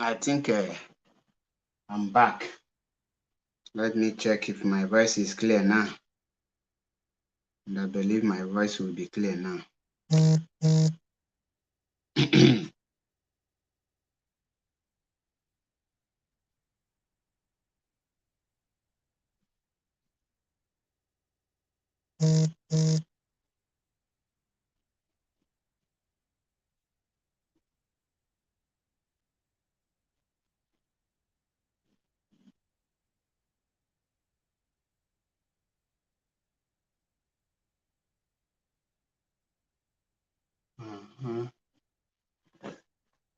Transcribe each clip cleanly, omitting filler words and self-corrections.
I think I'm back. Let me check if my voice is clear now. And I believe my voice will be clear now.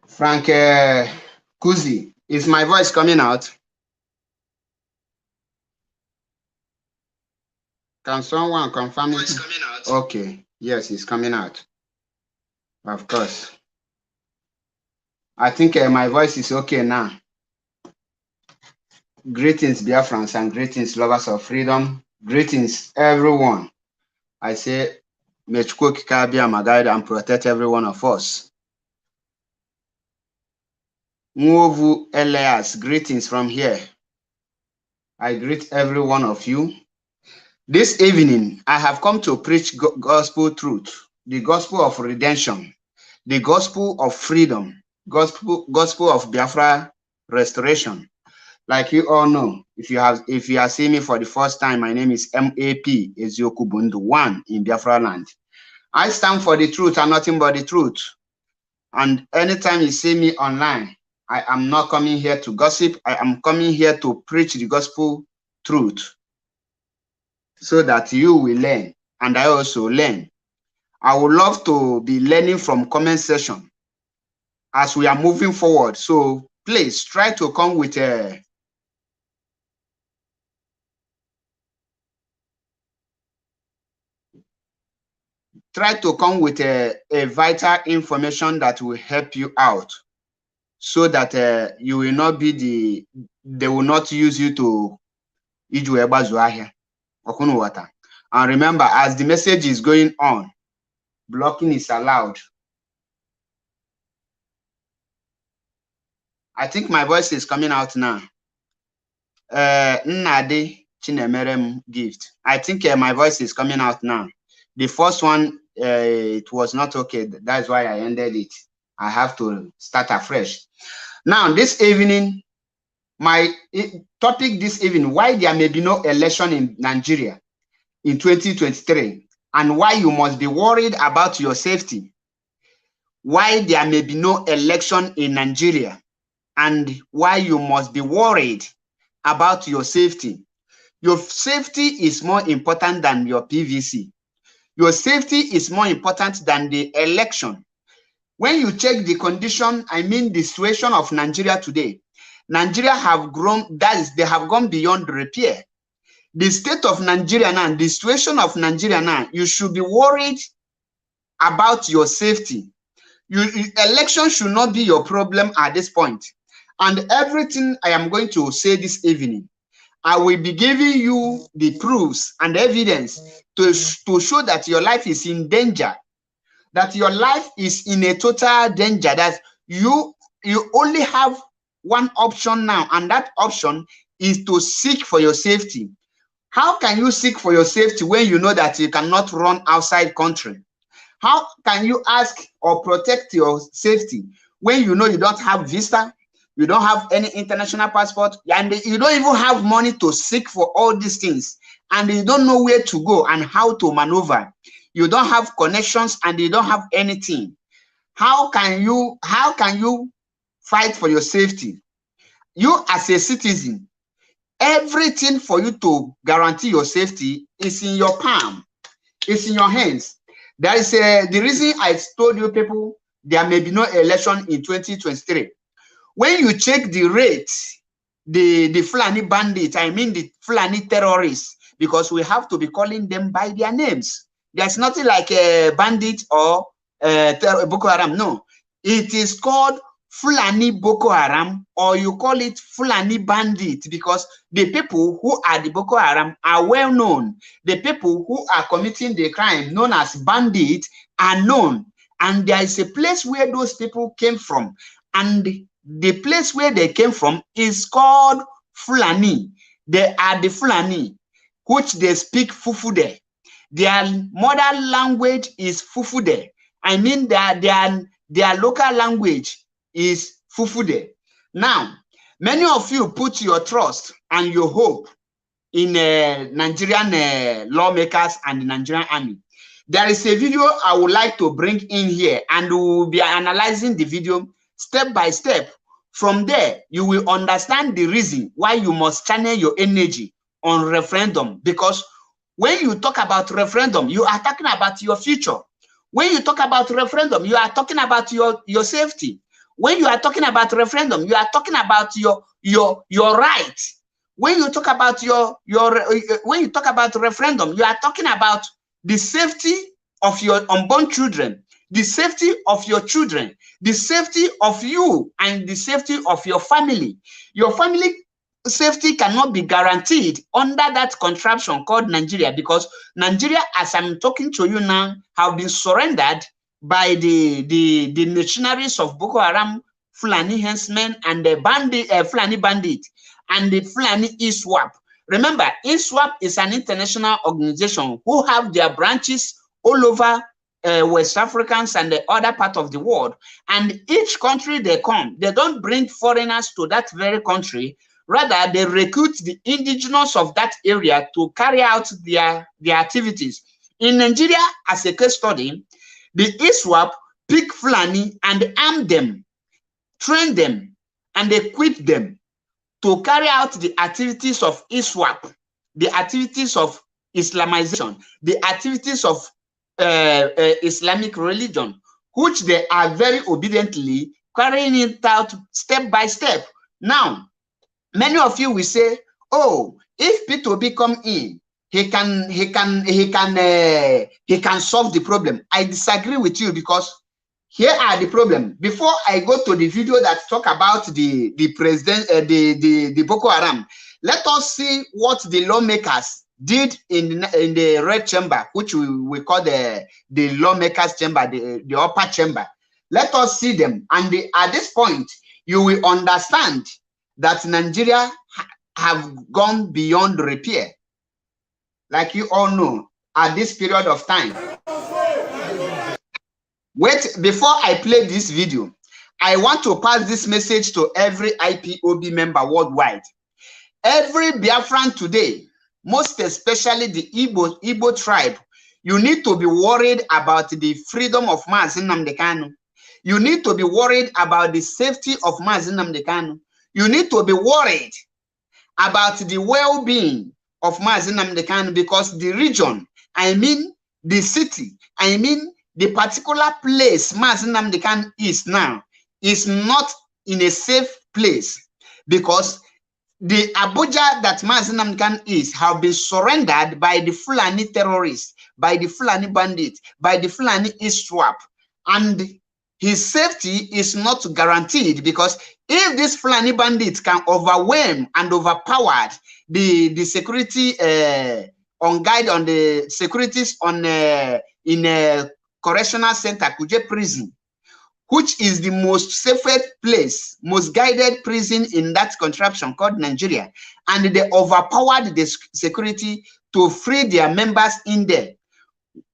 Frank Kuzi, is my voice coming out? Can someone confirm it? Voice coming out. Okay, yes, it's coming out. Of course. I think my voice is okay now. Greetings, Biafrans, and greetings, lovers of freedom. Greetings, everyone. I say, may Chukwuka be my guide and protect every one of us. Mwovu Elias, greetings from here. I greet every one of you. This evening, I have come to preach gospel truth, the gospel of redemption, the gospel of freedom, gospel of Biafra restoration. Like you all know, if you are seeing me for the first time, my name is MAP Ezioku Bundu 1 in Biafra land. I stand for the truth and nothing but the truth. And anytime you see me online, I am not coming here to gossip. I am coming here to preach the gospel truth so that you will learn and I also learn. I would love to be learning from comment section as we are moving forward. So please try to come with a vital information that will help you out so that you will not be they will not use you to and remember, as the message is going on, blocking is allowed. I think my voice is coming out now. Nnadi Chinemerem gift. I think my voice is coming out now. The first one, it was not okay. That's why I ended it. I have to start afresh. Now, this evening, my topic this evening, why there may be no election in Nigeria in 2023 and why you must be worried about your safety. Why there may be no election in Nigeria and why you must be worried about your safety. Your safety is more important than your PVC. Your safety is more important than the election. When you check the condition, I mean the situation of Nigeria today, Nigeria have grown, that is, they have gone beyond repair. The state of Nigeria now, the situation of Nigeria now, you should be worried about your safety. Election should not be your problem at this point. And everything I am going to say this evening, I will be giving you the proofs and evidence to show that your life is in danger, that your life is in a total danger, that you only have one option now, and that option is to seek for your safety. How can you seek for your safety when you know that you cannot run outside country? How can you ask or protect your safety when you know you don't have visa, you don't have any international passport, and you don't even have money to seek for all these things, and you don't know where to go and how to maneuver? You don't have connections and you don't have anything. How can you fight for your safety? You as a citizen, everything for you to guarantee your safety is in your palm. It's in your hands. That is the reason I told you people there may be no election in 2023. When you check the rate, the Fulani bandits, I mean the Fulani terrorists, because we have to be calling them by their names. There's nothing like a bandit or Boko Haram. No, it is called Fulani Boko Haram, or you call it Fulani bandit, because the people who are the Boko Haram are well known. The people who are committing the crime known as bandits are known. And there is a place where those people came from. And the place where they came from is called Fulani. They are the Fulani, which they speak Fufude. Their mother language is Fufude. I mean their local language is Fufude. Now, many of you put your trust and your hope in Nigerian lawmakers and the Nigerian army. There is a video I would like to bring in here, and we will be analyzing the video step by step. From there, you will understand the reason why you must channel your energy on referendum, because when you talk about referendum, you are talking about your future. When you talk about referendum, you are talking about your safety. When you are talking about referendum, you are talking about your right. When you talk about when you talk about referendum, you are talking about the safety of your unborn children, the safety of your children, the safety of you, and the safety of your family. Your family safety cannot be guaranteed under that contraption called Nigeria, because Nigeria, as I'm talking to you now, have been surrendered by the mercenaries of Boko Haram, Fulani henchmen, and the Fulani bandit, and the Fulani ISWAP. Remember, ISWAP is an international organization who have their branches all over West Africans and the other part of the world. And each country they come, they don't bring foreigners to that very country. Rather, they recruit the indigenous of that area to carry out their activities. In Nigeria, as a case study, the ISWAP pick Fulani and arm them, train them, and equip them to carry out the activities of ISWAP, the activities of Islamization, the activities of Islamic religion, which they are very obediently carrying it out step by step. Now, many of you will say, "Oh, if P2B come in, he can solve the problem." I disagree with you, because here are the problem. Before I go to the video that talk about the president, the Boko Haram, let us see what the lawmakers did in the red chamber, which we call the lawmakers chamber, the upper chamber. Let us see them, and at this point, you will understand that Nigeria have gone beyond repair, like you all know, at this period of time. Wait, before I play this video, I want to pass this message to every IPOB member worldwide. Every Biafran today, most especially the Igbo tribe, you need to be worried about the freedom of Mazi Nnamdi Kanu. You need to be worried about the safety of Mazi Nnamdi Kanu. You need to be worried about the well-being of Mazi Nnamdi Kanu, because the region, I mean the city, I mean the particular place Mazi Nnamdi Kanu is now, is not in a safe place, because the Abuja that Mazi Nnamdi Kanu is have been surrendered by the Fulani terrorists, by the Fulani bandits, by the Fulani ISWAP, and his safety is not guaranteed, because if these Fulani bandits can overwhelm and overpower the security on the securities on in correctional center, Kuje prison, which is the most safest place, most guided prison in that contraption called Nigeria, and they overpowered the security to free their members in there.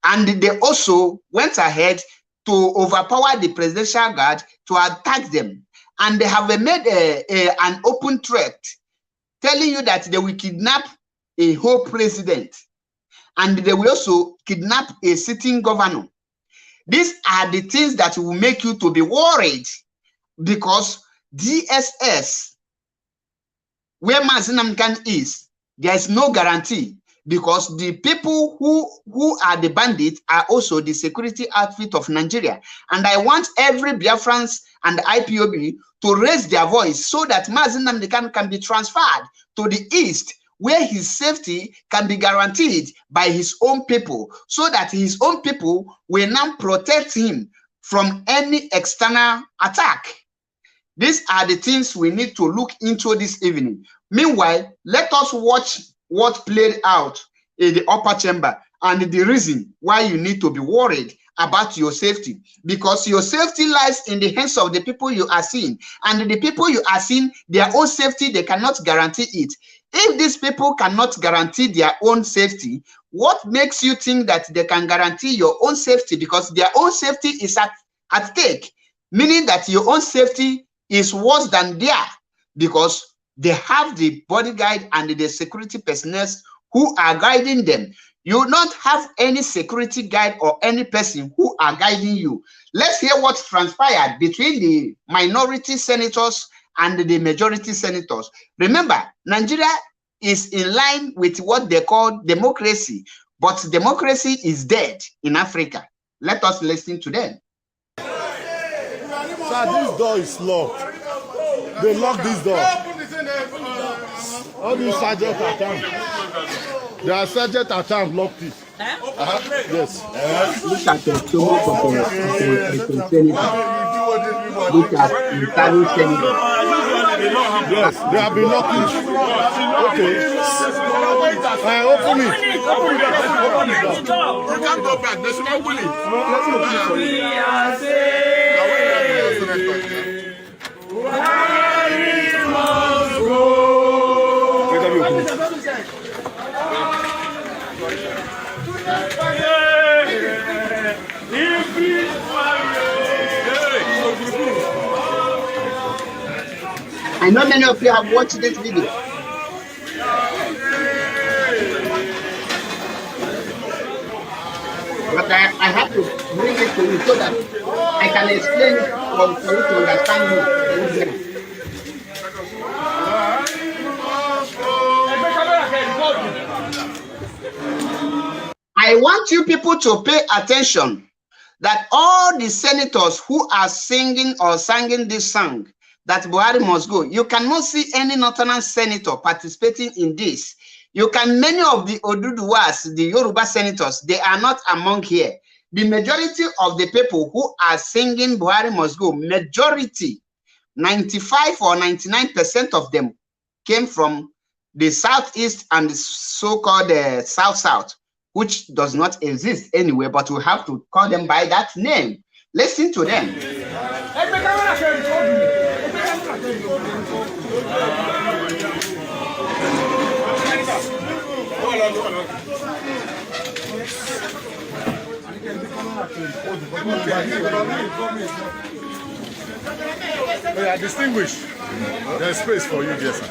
And they also went ahead to overpower the presidential guard to attack them. And they have made an open threat telling you that they will kidnap a whole president, and they will also kidnap a sitting governor. These are the things that will make you to be worried, because DSS, where Mazi Nnamdi Kanu is, there is no guarantee, because the people who are the bandits are also the security outfit of Nigeria. And I want every Biafrans and IPOB to raise their voice so that Mazi Nnamdi Kanu can be transferred to the east, where his safety can be guaranteed by his own people, so that his own people will now protect him from any external attack. These are the things we need to look into this evening. Meanwhile, let us watch what played out in the upper chamber and the reason why you need to be worried about your safety, because your safety lies in the hands of the people you are seeing, and the people you are seeing, their own safety, they cannot guarantee it. If these people cannot guarantee their own safety, what makes you think that they can guarantee your own safety? Because their own safety is at stake, meaning that your own safety is worse than theirs, because they have the bodyguard and the security personnel who are guiding them. You don't have any security guide or any person who are guiding you. Let's hear what transpired between the minority senators and the majority senators. Remember, Nigeria is in line with what they call democracy, but democracy is dead in Africa. Let us listen to them. Sir, this door is locked. They locked this door. All these sergeants at times. There are sergeants at times locked it. Yes. Look at the stomach of the senator. Look at the Italian senator. Yes, they have been locking it. Okay. Open it. Open it. You can't go back. They should open it. I know many of you have watched this video. But I have to bring it to you so that I can explain it for you to understand me. I want you people to pay attention that all the senators who are singing or singing this song, that Buhari must go, you cannot see any northern senator participating in this. Many of the Oduduwas, the Yoruba senators, they are not among here. The majority of the people who are singing Buhari must go, majority, 95 or 99% of them came from the southeast and the so-called south-south, which does not exist anywhere, but we have to call them by that name. Listen to them. We are distinguished. There's space for you, dear sir.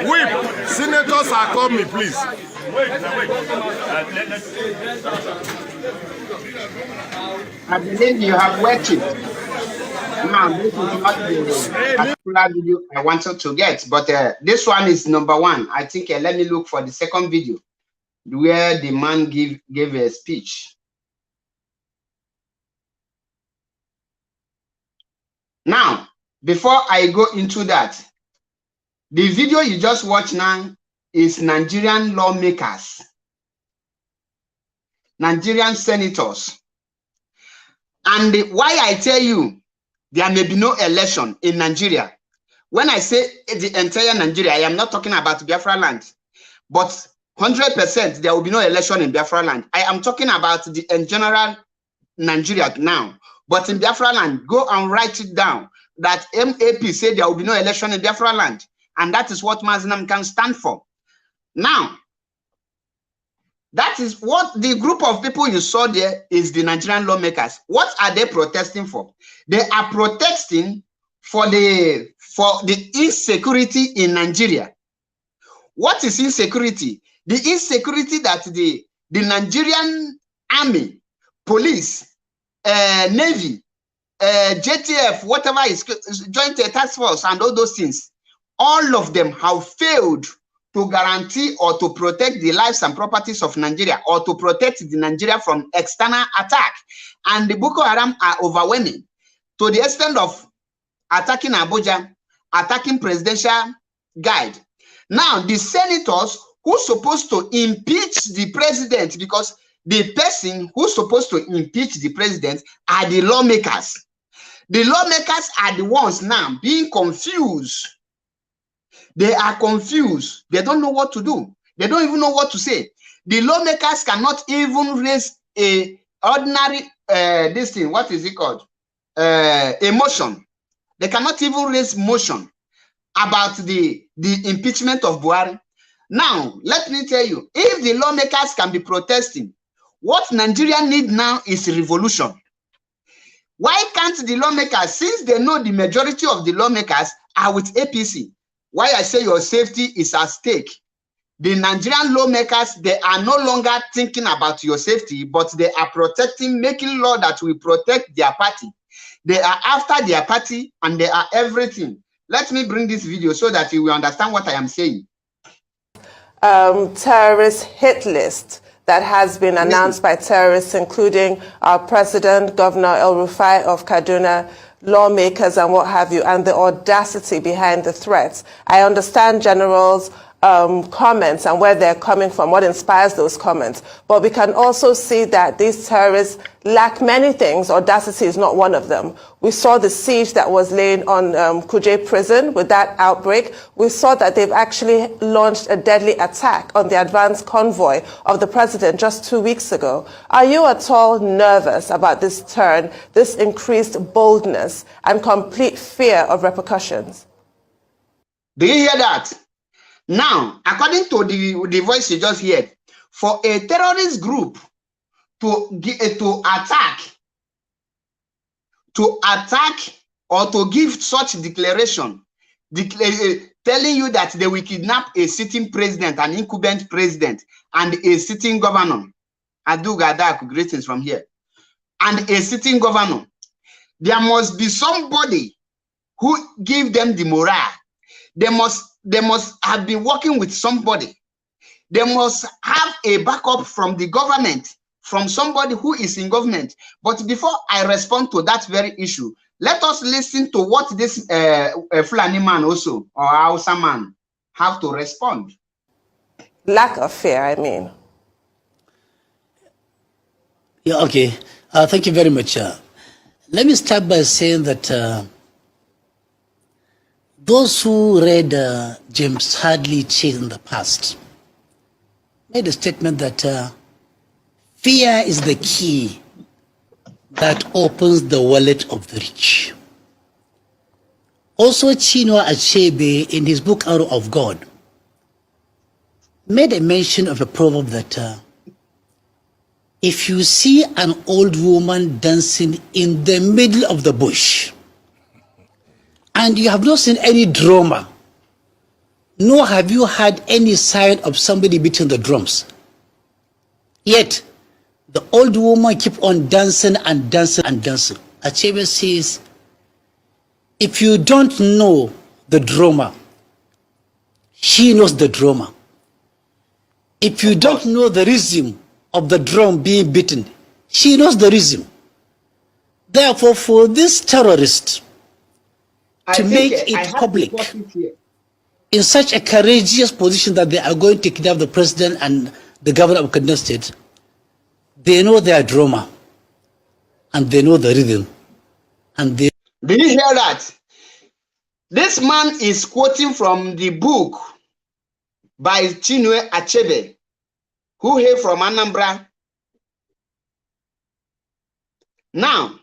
Whip! Senators are coming, please. I believe you have watched it. Now, this is not the particular video I wanted to get, but this one is number one. I think let me look for the second video where the man gave a speech. Now, before I go into that, the video you just watched now is Nigerian lawmakers, Nigerian senators. And why I tell you there may be no election in Nigeria. When I say the entire Nigeria, I am not talking about Biafra land, but 100% there will be no election in Biafra land. I am talking about the in general Nigeria now. But in Biafra land, go and write it down that MAP said there will be no election in Biafra land. And that is what Mazinam can stand for. Now, that is what the group of people you saw there is the Nigerian lawmakers. What are they protesting for? They are protesting for the insecurity in Nigeria. What is insecurity? The insecurity that the Nigerian army, police, Navy, JTF, whatever is Joint Task Force and all those things, all of them have failed to guarantee or to protect the lives and properties of Nigeria, or to protect the Nigeria from external attack. And the Boko Haram are overwhelming to the extent of attacking Abuja, attacking presidential guide. Now, the senators who's supposed to impeach the president, because the person who's supposed to impeach the president are the lawmakers. The lawmakers are the ones now being confused. They are confused. They don't know what to do. They don't even know what to say. The lawmakers cannot even raise a ordinary this thing. What is it called? A motion. They cannot even raise motion about the impeachment of Buhari. Now, let me tell you, if the lawmakers can be protesting, what Nigeria need now is revolution. Why can't the lawmakers, since they know the majority of the lawmakers are with APC, why I say your safety is at stake? The Nigerian lawmakers, they are no longer thinking about your safety, but they are protecting, making law that will protect their party. They are after their party and they are everything. Let me bring this video so that you will understand what I am saying. Terrorist hit list that has been announced by terrorists, including our president, Governor El-Rufai of Kaduna, lawmakers and what have you, and the audacity behind the threats. I understand generals' comments and where they're coming from, what inspires those comments. But we can also see that these terrorists lack many things. Audacity is not one of them. We saw the siege that was laid on Kuje prison with that outbreak. We saw that they've actually launched a deadly attack on the advance convoy of the president just 2 weeks ago. Are you at all nervous about this turn, this increased boldness and complete fear of repercussions? Do you hear that? Now, according to the voice you just heard, for a terrorist group to attack or to give such declaration, telling you that they will kidnap a sitting president, an incumbent president, and a sitting governor. Adugadak, greetings from here. And a sitting governor. There must be somebody who give them the morale. They must have been working with somebody. They must have a backup from the government, from somebody who is in government. But before I respond to that very issue, let us listen to what this Fulani man also, or Hausa man, have to respond. Lack of fear, I mean. Yeah, okay. Thank you very much. Let me start by saying that those who read James Hadley Chase in the past made a statement that fear is the key that opens the wallet of the rich. Also, Chinua Achebe, in his book Arrow of God, made a mention of a proverb that if you see an old woman dancing in the middle of the bush, and you have not seen any drummer, nor have you had any sign of somebody beating the drums, yet the old woman keep on dancing and dancing and dancing. Achebe says, if you don't know the drummer, she knows the drummer. If you don't know the rhythm of the drum being beaten, she knows the rhythm. Therefore, for this terrorist to make it public in such a courageous position that they are going to kidnap the president and the governor of Kaduna State, they know their drama and they know the rhythm. And they. Did you hear that? This man is quoting from the book by Chinua Achebe, who hail from Anambra. Now,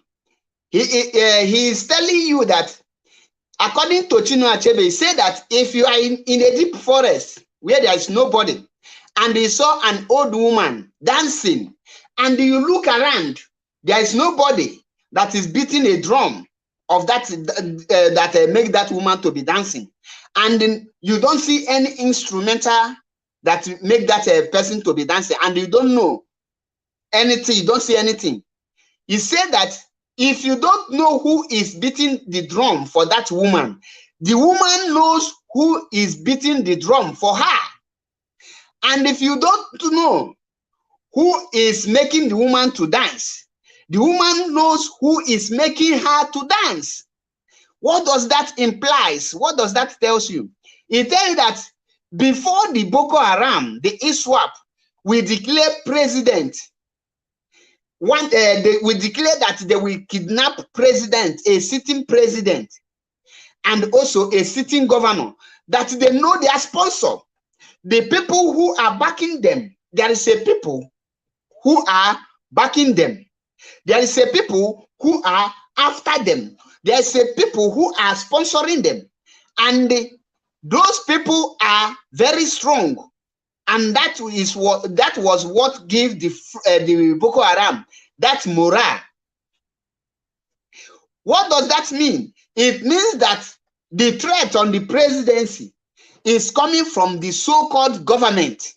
he is telling you that, according to Chinua Achebe, he said that if you are in a deep forest where there is nobody, and he saw an old woman dancing, and you look around, there is nobody that is beating a drum of that make that woman to be dancing, and you don't see any instrumental that make that person to be dancing, and you don't know anything, you don't see anything. He said that if you don't know who is beating the drum for that woman, the woman knows who is beating the drum for her. And if you don't know who is making the woman to dance, the woman knows who is making her to dance. What does that implies? What does that tells you? It tells you that before the Boko Haram, the ISWAP, we declare president. We declare that they will kidnap president, a sitting president, and also a sitting governor, that they know their sponsor. The people who are backing them, there is a people who are backing them. There is a people who are after them. There is a people who are sponsoring them. And those people are very strong. And that was what gave the Boko Haram that morale. What does that mean? It means that the threat on the presidency is coming from the so-called government.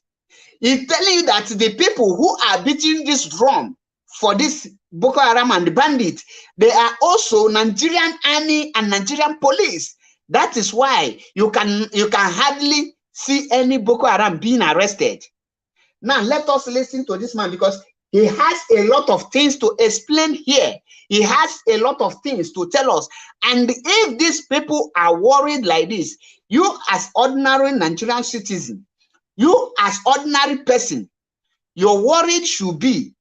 It's telling you that the people who are beating this drum for this Boko Haram and the bandits, they are also Nigerian army and Nigerian police. That is why you can hardly see any Boko Haram being arrested. Now let us listen to this man, because he has a lot of things to explain here. He has a lot of things to tell us. And if these people are worried like this, you as ordinary Nigerian citizen, you as ordinary person, your worry should be,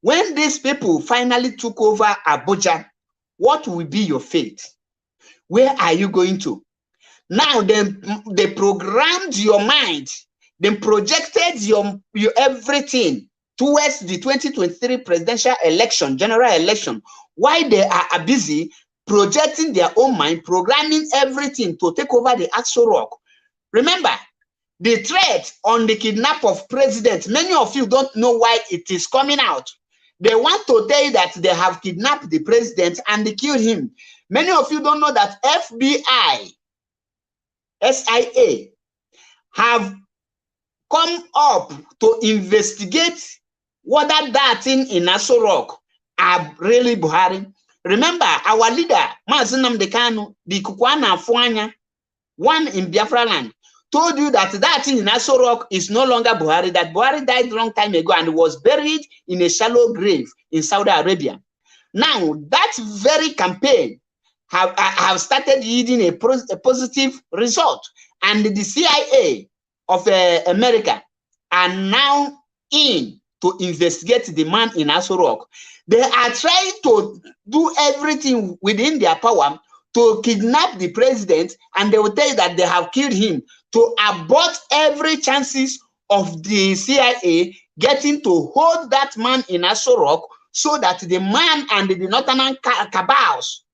when these people finally took over Abuja, what will be your fate? Where are you going to? Now they programmed your mind, they projected your everything towards the 2023 presidential election, general election. While they are busy projecting their own mind, programming everything to take over the Aso Rock. Remember, the threat on the kidnap of president, many of you don't know why it is coming out. They want to tell you that they have kidnapped the president and they killed him. Many of you don't know that FBI, SIA, have come up to investigate whether that thing in Aso Rock are really Buhari. Remember, our leader, Mazi Nnamdi Kanu, the Kukwana Fuanya, one in Biafra land, told you that that thing in Aso Rock is no longer Buhari, that Buhari died a long time ago and was buried in a shallow grave in Saudi Arabia. Now, that very campaign have started yielding a positive result. And the CIA of America are now in to investigate the man in Aso Rock. They are trying to do everything within their power to kidnap the president, and they will tell you that they have killed him, to abort every chances of the CIA getting to hold that man in Aso Rock, so that the man and the northern cabals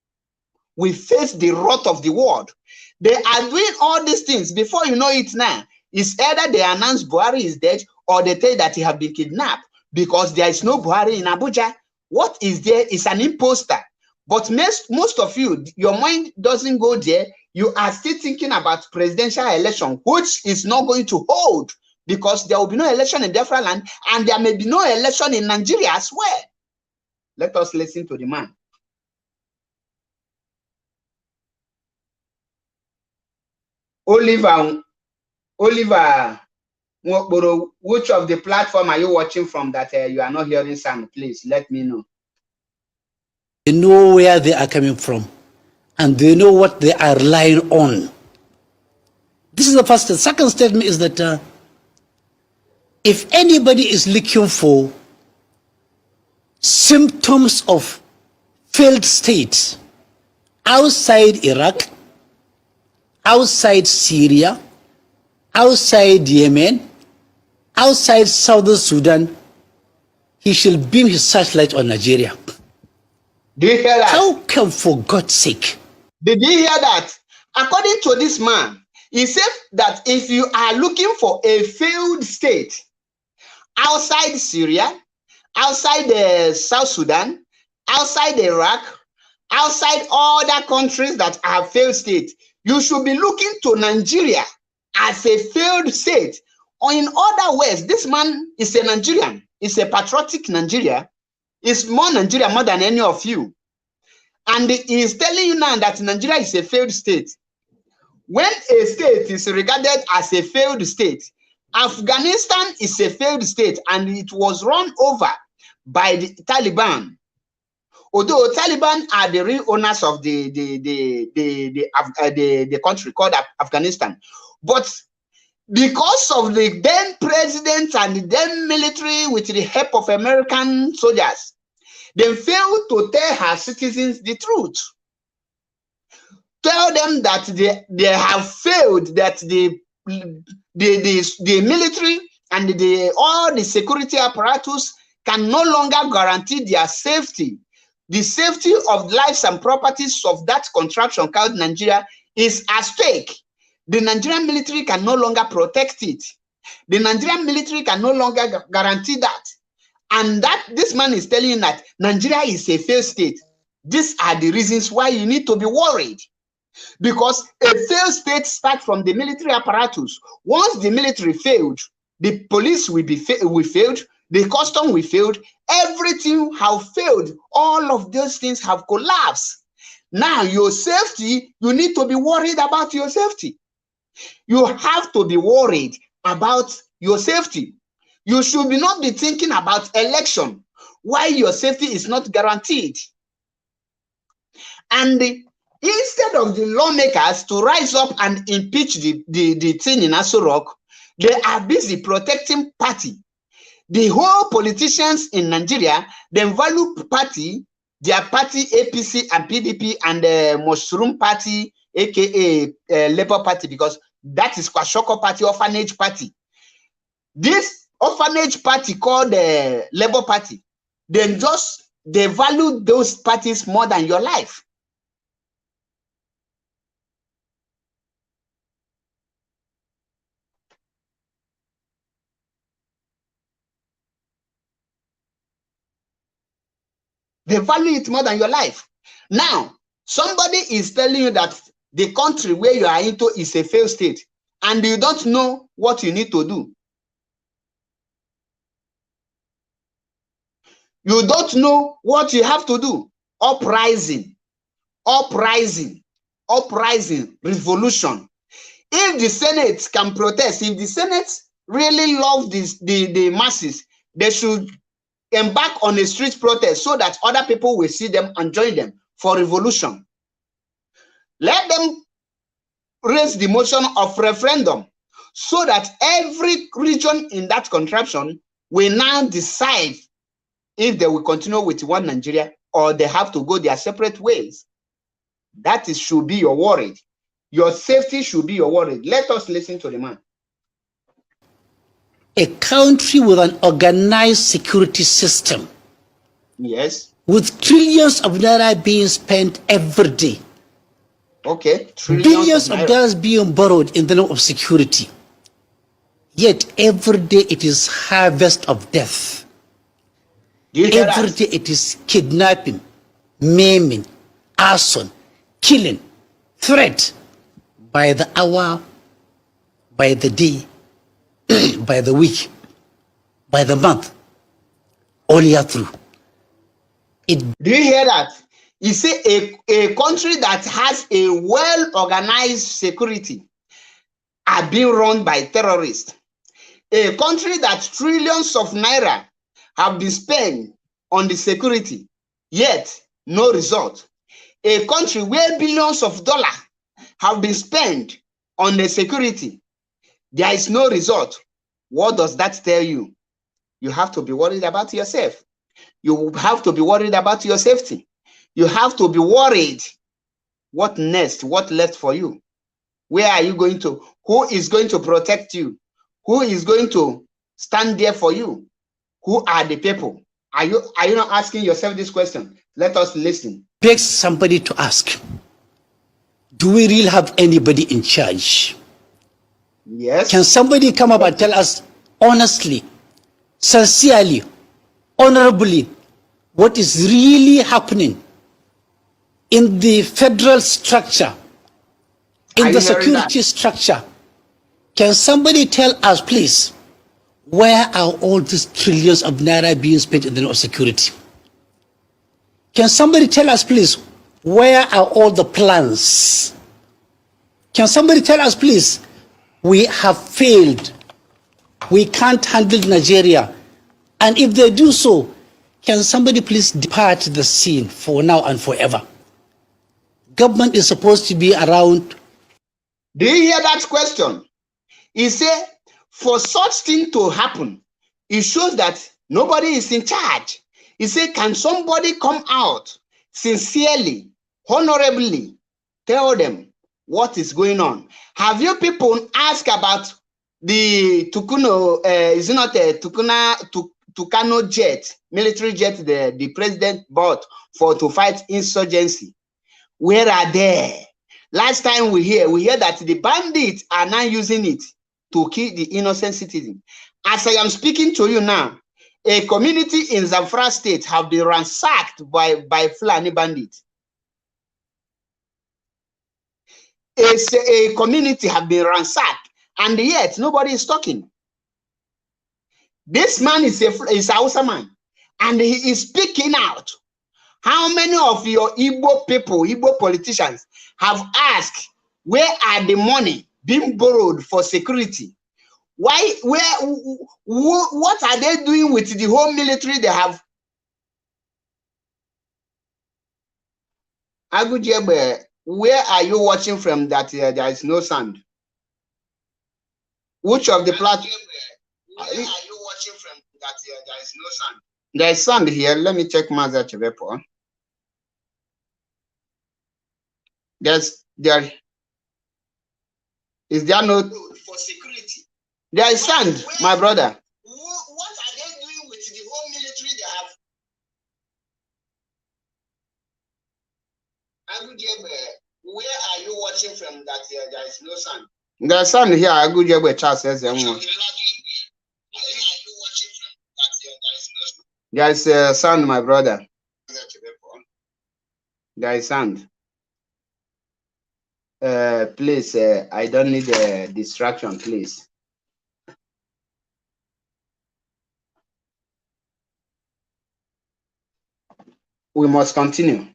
will face the wrath of the world. They are doing all these things. Before you know it now, it's either they announce Buhari is dead, or they tell that he have been kidnapped, because there is no Buhari in Abuja. What is there is an imposter. But most of you, your mind doesn't go there. You are still thinking about presidential election, which is not going to hold, because there will be no election in Biafra land, and there may be no election in Nigeria as well. Let us listen to the man. Oliver, which of the platform are you watching from that you are not hearing sound? Please let me know. They know where they are coming from, and they know what they are relying on. This is the first. The second statement is that if anybody is looking for symptoms of failed states outside Iraq, outside Syria, outside Yemen, outside Southern Sudan, he shall beam his searchlight on Nigeria. Do you hear that? How come, for God's sake? Did you hear that? According to this man, he said that if you are looking for a failed state outside Syria, outside South Sudan, outside Iraq, outside other countries that are failed states, you should be looking to Nigeria as a failed state. Or in other words, this man is a Nigerian. He's a patriotic Nigeria. He's more Nigeria more than any of you. And he is telling you now that Nigeria is a failed state. When a state is regarded as a failed state, Afghanistan is a failed state, and it was run over by the Taliban. although Taliban are the real owners of the country called Afghanistan, but because of the then president and the then military with the help of American soldiers, they failed to tell her citizens the truth. Tell them that they have failed, that the military and all the security apparatus can no longer guarantee their safety. The safety of lives and properties of that contraption called Nigeria is at stake. The Nigerian military can no longer protect it. The Nigerian military can no longer guarantee that. And that this man is telling you that Nigeria is a failed state. These are the reasons why you need to be worried. Because a failed state starts from the military apparatus. Once the military failed, the police will failed, the custom will failed, everything have failed. All of those things have collapsed. Now your safety, you need to be worried about your safety. You have to be worried about your safety. You should not be thinking about election, why your safety is not guaranteed. And instead of the lawmakers to rise up and impeach the thing in Aso Rock, they are busy protecting party. The whole politicians in Nigeria, they value party, their party APC and PDP and the Mushroom Party, aka Labour Party, because that is Kwashoko Party, orphanage party. This orphanage party called the Labour Party, they value those parties more than your life. They value it more than your life. Now, somebody is telling you that the country where you are into is a failed state, and you don't know what you need to do. You don't know what you have to do. Uprising, uprising, uprising, revolution. If the Senate can protest, if the Senate really love the masses, they should embark on a street protest so that other people will see them and join them for revolution. Let them raise the motion of referendum so that every region in that contraption will now decide if they will continue with one Nigeria or they have to go their separate ways. That is should be your worry. Your safety should be your worry. Let us listen to the man. A country with an organized security system. Yes. With trillions of naira being spent every day. Okay. Billions of dollars being borrowed in the name of security. Yet every day it is harvest of death. Every day it is kidnapping, maiming, arson, killing, threat by the hour, by the day, by the week, by the month, all year through. Do you hear that? You see, a country that has a well-organized security are being run by terrorists. A country that trillions of naira have been spent on the security, yet no result. A country where billions of dollars have been spent on the security, there is no result. What does that tell you? You have to be worried about yourself. You have to be worried about your safety. You have to be worried. What next? What left for you? Where are you going to? Who is going to protect you? Who is going to stand there for you? Who are the people? Are you not asking yourself this question? Let us listen. Begs somebody to ask, do we really have anybody in charge? Yes. Can somebody come up and tell us honestly, sincerely, honorably, what is really happening in the federal structure, in the security structure? Can somebody tell us, please, where are all these trillions of naira being spent in the name of security? Can somebody tell us, please, where are all the plans? Can somebody tell us, please, we have failed. We can't handle Nigeria. And if they do so, can somebody please depart the scene for now and forever? Government is supposed to be around. Do you hear that question? He said, for such thing to happen, it shows that nobody is in charge. He said, can somebody come out sincerely, honorably, tell them what is going on? Have you people asked about the Tukuno, is it not a Tucano jet, military jet the president bought to fight insurgency? Where are they? Last time we hear that the bandits are now using it to kill the innocent citizen. As I am speaking to you now, a community in Zamfara state have been ransacked by Fulani bandits. A community have been ransacked, and yet nobody is talking. This man is a Hausa man, and he is speaking out. How many of your Igbo people, Igbo politicians, have asked where are the money being borrowed for security? Why? What are they doing with the whole military they have? Agujebe, where are you watching from that there is no sound? Which of the platforms? Where are you watching from that there is no sound? There is sound here. Let me check Maza Chevepo. There is there no for security? There is sound, my brother. What are they doing with the whole military they have? Where are you watching from that there is no sound? There's sound here. Agujebe Charles says there is sound, my brother. There is sound. Please, I don't need a distraction, please. We must continue.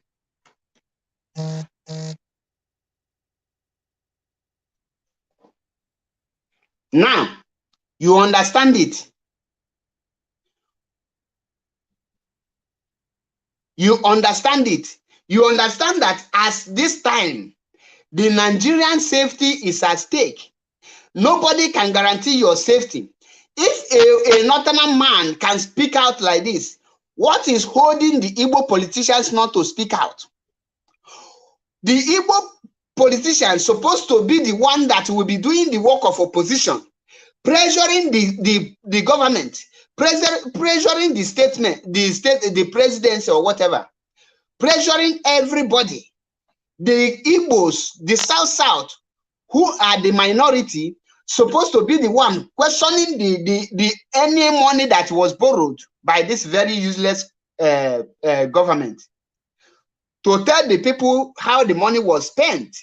Now, you understand it. You understand it. You understand that as this time, the Nigerian safety is at stake. Nobody can guarantee your safety. If a northern man can speak out like this, what is holding the Igbo politicians not to speak out? The Igbo politicians supposed to be the one that will be doing the work of opposition, pressuring the government, pressuring the presidency or whatever, pressuring everybody. The Igbos, the South, who are the minority, supposed to be the one questioning the any money that was borrowed by this very useless government, to tell the people how the money was spent.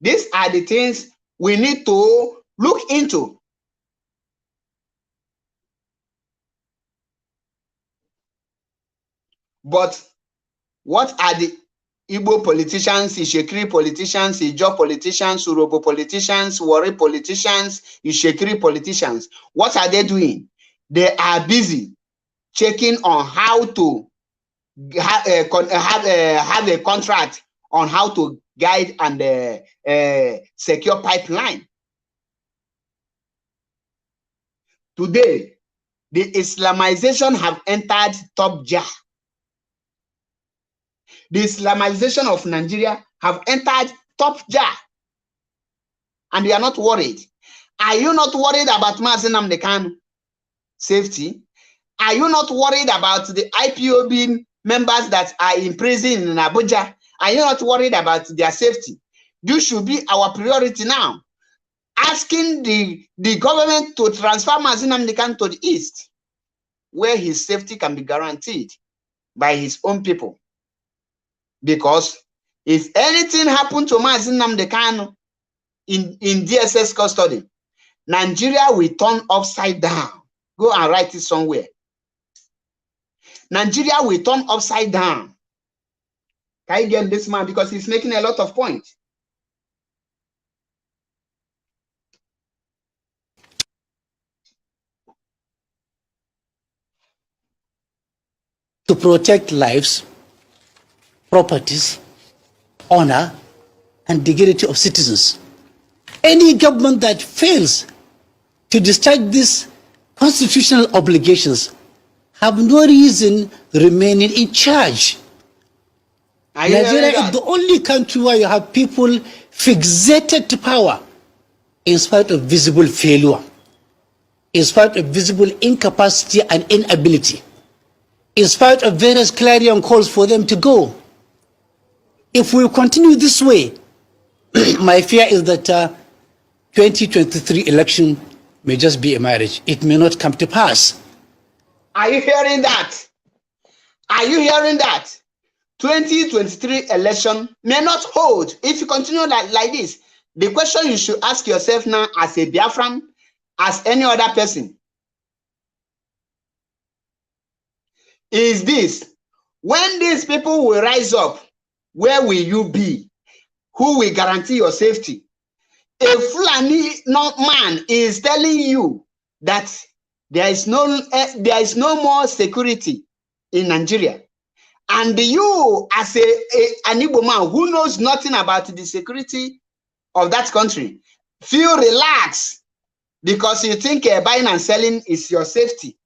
These are the things we need to look into. But what are the Igbo politicians, Ishekiri politicians, Ijo politicians, Urobo politicians, Warri politicians, Ishekiri politicians? What are they doing? They are busy checking on how to have a contract on how to guide and secure pipeline. Today, the Islamization have entered top jar. The Islamization of Nigeria have entered top jar, and they are not worried. Are you not worried about Mazi Nnamdi Kanu safety? Are you not worried about the IPOB members that are in prison in Abuja? Are you not worried about their safety? This should be our priority now. Asking the government to transfer Mazi Nnamdi Kanu to the east, where his safety can be guaranteed by his own people. Because if anything happened to Mazi Nnamdi Kanu in DSS custody, Nigeria will turn upside down. Go and write it somewhere. Nigeria will turn upside down. Can you get this man? Because he's making a lot of points. to protect lives, properties, honor, and dignity of citizens. Any government that fails to discharge these constitutional obligations have no reason remaining in charge. Nigeria is the only country where you have people fixated to power in spite of visible failure, in spite of visible incapacity and inability, in spite of various clarion calls for them to go. If we continue this way, my fear is that 2023 election may just be a marriage. It may not come to pass. Are you hearing that? Are you hearing that? 2023 election may not hold if you continue like this. The question you should ask yourself now as a Biafran, as any other person, is this: when these people will rise up, where will you be? Who will guarantee your safety? A Fulani man is telling you that there is no more security in Nigeria. And you, as an Igbo man who knows nothing about the security of that country, feel relaxed because you think buying and selling is your safety.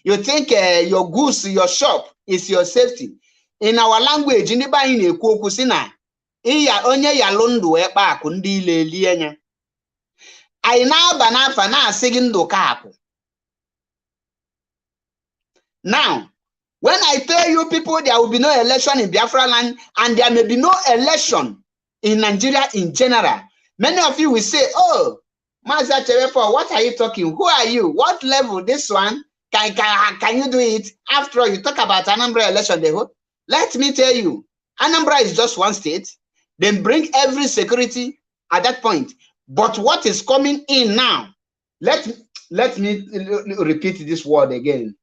You think your goods, your shop is your safety. In our language, in the iya onye yalundu ekpa akụ ndị ile eli enya. Anyị na-aba n'afa na-asị gị ndụ ka akụ. Now, when I tell you people there will be no election in Biafra land and there may be no election in Nigeria in general, many of you will say, oh, Maza Cherepo, what are you talking? Who are you? What level? This one? Can you do it? After all, you talk about Anambra election, let me tell you, Anambra is just one state. Then bring every security at that point. But what is coming in now? Let me repeat this word again.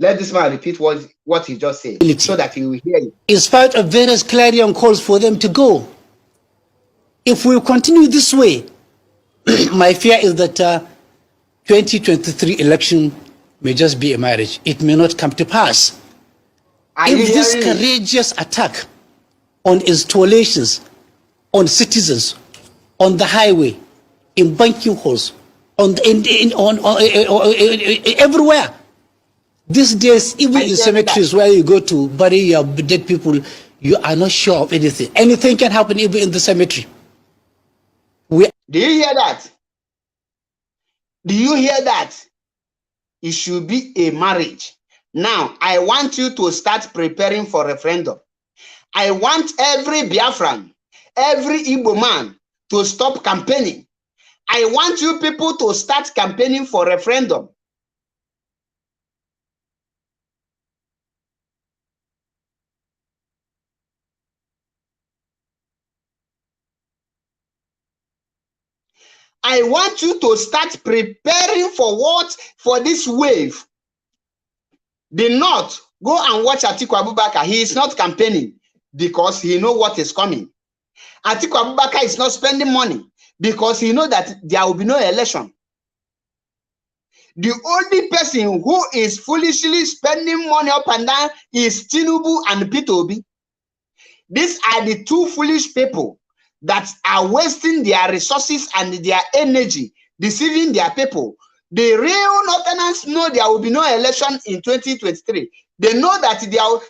Let this man repeat what he just said so that he will hear you. In spite of various clarion calls for them to go. If we continue this way, my fear is that 2023 election may just be a marriage. It may not come to pass. If this courageous attack on installations, on citizens, on the highway, in banking halls, everywhere. These days, even in cemeteries where you go to bury your dead people, you are not sure of anything. Anything can happen even in the cemetery. Do you hear that? Do you hear that? It should be a marriage. Now, I want you to start preparing for referendum. I want every Biafran, every Igbo man to stop campaigning. I want you people to start campaigning for referendum. I want you to start preparing for what? For this wave. The North, go and watch Atiku Abubakar. He is not campaigning because he knows what is coming. Atiku Abubakar is not spending money because he knows that there will be no election. The only person who is foolishly spending money up and down is Tinubu and Peter Obi. These are the two foolish people that are wasting their resources and their energy, deceiving their people. The real Northerners know there will be no election in 2023. They know that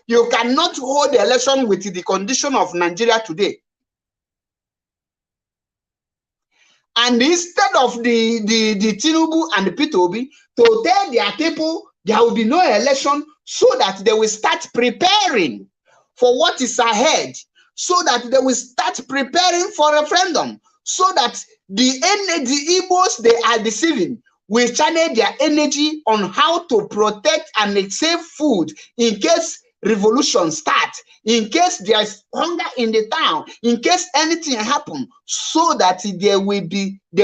you cannot hold the election with the condition of Nigeria today. And instead of the Tinubu and the Peter Obi to tell their people there will be no election so that they will start preparing for what is ahead, so that they will start preparing for referendum, so that the Igbos they are deceiving will channel their energy on how to protect and save food in case revolution starts, in case there's hunger in the town, in case anything happens, so that they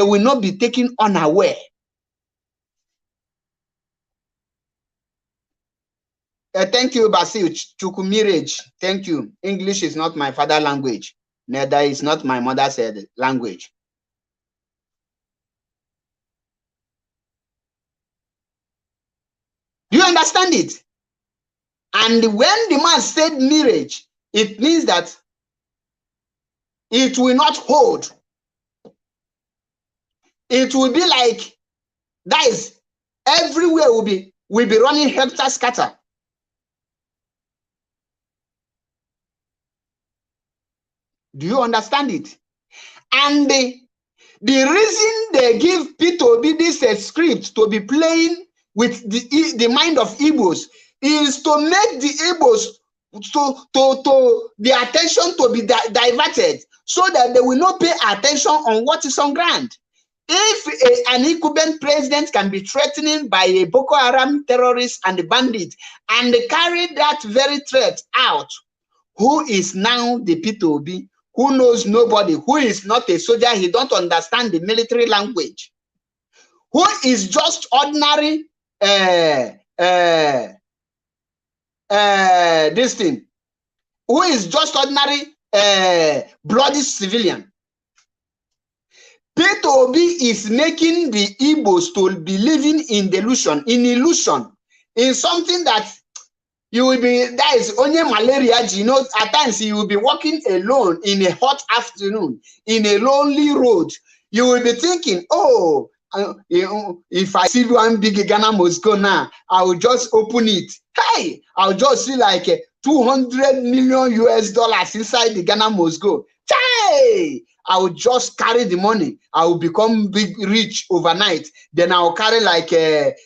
will not be taken unaware. Thank you, Basil Chukumirej. Thank you. English is not my father language. Neither is not my mother's language. Do you understand it? And when the man said mirage, it means that it will not hold. It will be like, guys, everywhere will be running helter scatter. Do you understand it? And the reason they give P2B this script to be playing with the mind of Igbos is to make the Igbos to the attention to be diverted, so that they will not pay attention on what is on ground. If an incumbent president can be threatened by a Boko Haram terrorist and the bandit and carry that very threat out, who is now the P2B? Who knows nobody, who is not a soldier, he don't understand the military language, who is just ordinary this thing, who is just ordinary bloody civilian. P2B is making the Igbos to be living in delusion, in illusion, in something that you will be, that is only malaria. You know, at times you will be walking alone in a hot afternoon, in a lonely road. You will be thinking, oh, if I see one big Ghana must go now, I will just open it. Hey, I'll just see like $200 million inside the Ghana must go. Hey, I will just carry the money. I will become big rich overnight. Then I will carry like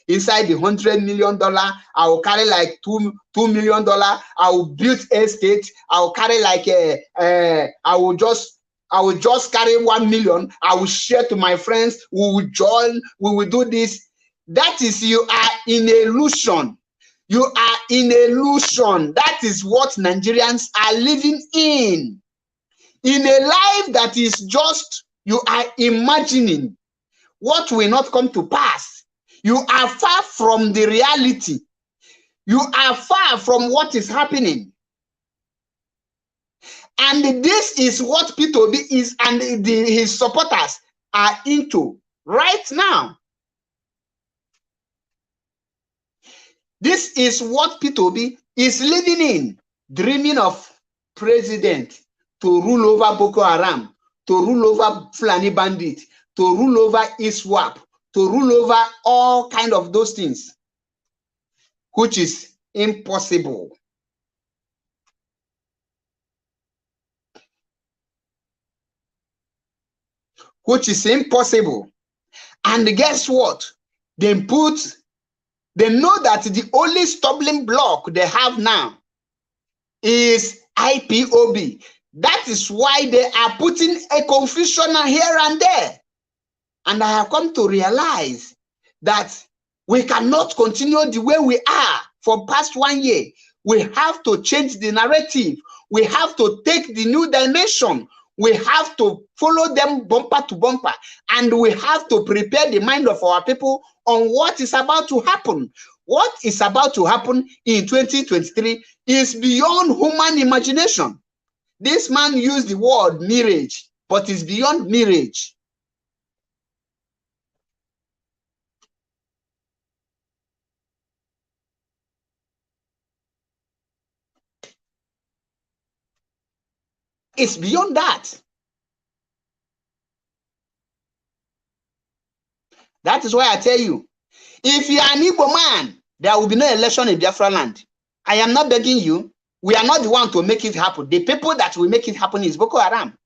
inside the $100 million. I will carry like $2 million. I will build estate. I will carry like I will just carry 1 million. I will share to my friends. We will join. We will do this. That is, you are in illusion. You are in illusion. That is what Nigerians are living in. In a life that is just, you are imagining what will not come to pass. You are far from the reality. You are far from what is happening. And this is what P2B is, and his supporters are into right now. This is what P2B is living in, dreaming of president to rule over Boko Haram, to rule over Fulani Bandit, to rule over ISWAP, to rule over all kind of those things, which is impossible. Which is impossible. And guess what? They know that the only stumbling block they have now is IPOB. That is why they are putting a confusion here and there. And I have come to realize that we cannot continue the way we are for past 1 year. We have to change the narrative. We have to take the new dimension. We have to follow them bumper to bumper. And we have to prepare the mind of our people on what is about to happen. What is about to happen in 2023 is beyond human imagination. This man used the word mirage, but it's beyond mirage. It's beyond that. That is why I tell you, if you are an Igbo man, there will be no election in Biafra land. I am not begging you. We are not the one to make it happen. The people that will make it happen is Boko Haram.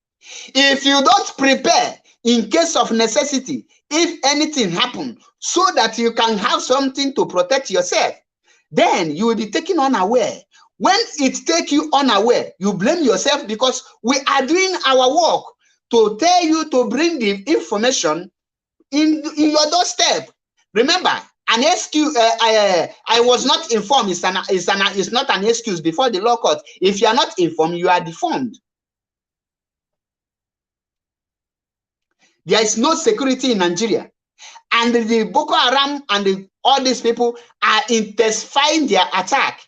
If you don't prepare in case of necessity, if anything happens, so that you can have something to protect yourself, then you will be taken unaware. When it takes you unaware, you blame yourself, because we are doing our work to tell you to bring the information in your doorstep. Remember, an excuse, I was not informed, is not an excuse before the law court. If you are not informed, you are deformed. There is no security in Nigeria. And the Boko Haram and all these people are intensifying their attack.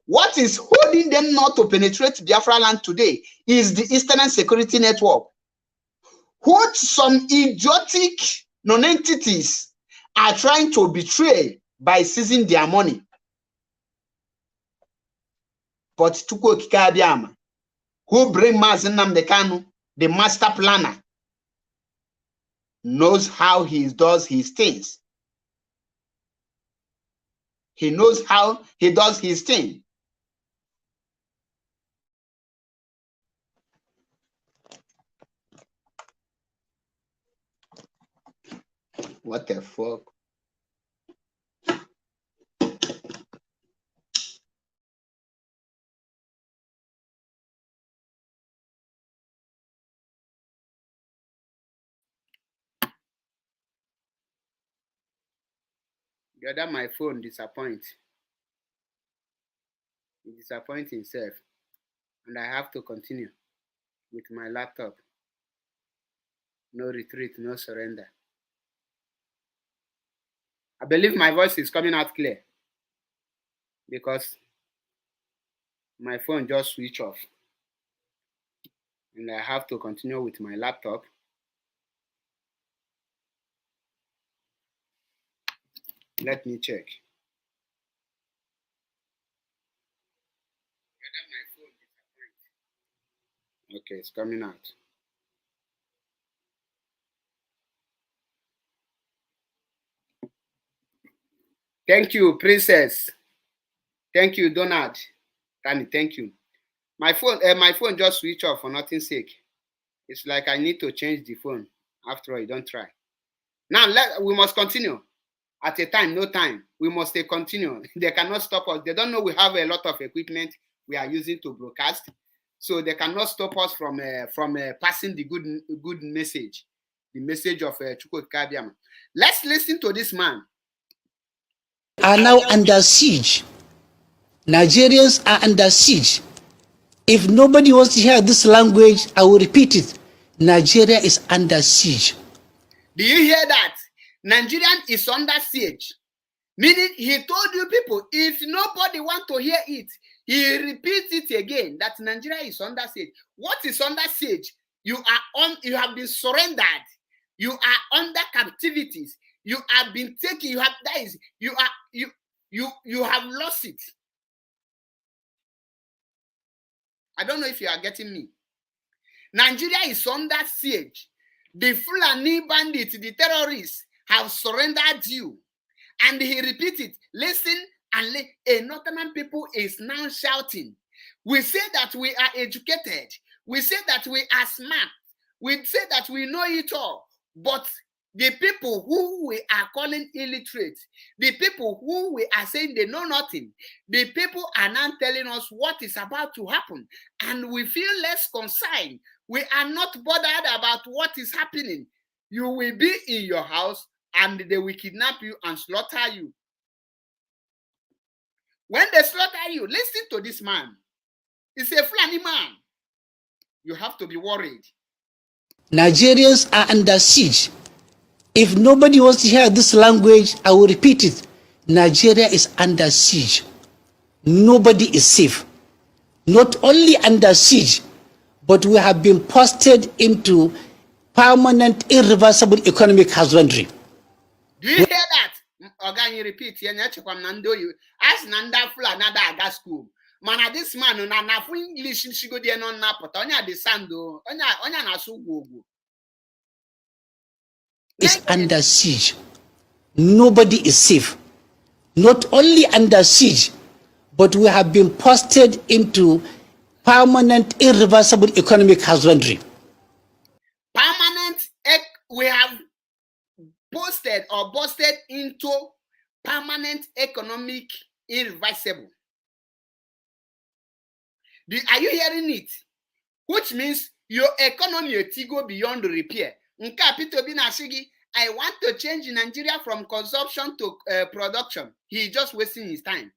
What is holding them not to penetrate Biafra land today is the Eastern Security Network, which some idiotic non-entities are trying to betray by seizing their money. But Chukwu Okike Abiama, who bring Mazi Nnamdi Kanu, the master planner, knows how he does his things. He knows how he does his thing. What the fuck? The other, my phone disappoints. It disappoints himself. And I have to continue with my laptop. No retreat, no surrender. I believe my voice is coming out clear because my phone just switched off. And I have to continue with my laptop. Let me check. Okay, it's coming out. Thank you, Princess. Thank you, Donald. Tani, thank you. My phone just switched off for nothing's sake. It's like I need to change the phone. After all, you don't try. Now we must continue. At a time, no time. We must continue. They cannot stop us. They don't know we have a lot of equipment we are using to broadcast, so they cannot stop us from passing the good message, the message of Chukwu Okike Abiama. Let's listen to this man. Are now under siege. Nigerians are under siege. If nobody wants to hear this language, I will repeat it. Nigeria is under siege. Do you hear that? Nigerian is under siege. Meaning he told you people, if nobody wants to hear it, he repeats it again, that Nigeria is under siege. What is under siege? You have been surrendered. You are under captivities. You have been taken, you have died. You have lost it. I don't know if you are getting me. Nigeria is under siege. The Fulani bandits, the terrorists, have surrendered you. And he repeated, listen, and a northern people is now shouting. We say that we are educated. We say that we are smart. We say that we know it all. But the people who we are calling illiterate, the people who we are saying they know nothing, the people are now telling us what is about to happen. And we feel less concerned. We are not bothered about what is happening. You will be in your house and they will kidnap you and slaughter you. When they slaughter you, listen to this man. He's a Fulani man. You have to be worried. Nigerians are under siege. If nobody wants to hear this language, I will repeat it. Nigeria is under siege. Nobody is safe. Not only under siege, but we have been posted into permanent, irreversible economic husbandry. Do you hear that? Again, repeat. As Nanda Fula another aga school. Man, this man na fu English she go there non na put onya the sando onya na so go. Is under siege. Nobody is safe. Not only under siege, but we have been posted into permanent, irreversible economic husbandry. Permanent, we have posted or busted into permanent economic irreversible. Are you hearing it? Which means your economy will go beyond repair. I want to change Nigeria from consumption to production. He's just wasting his time.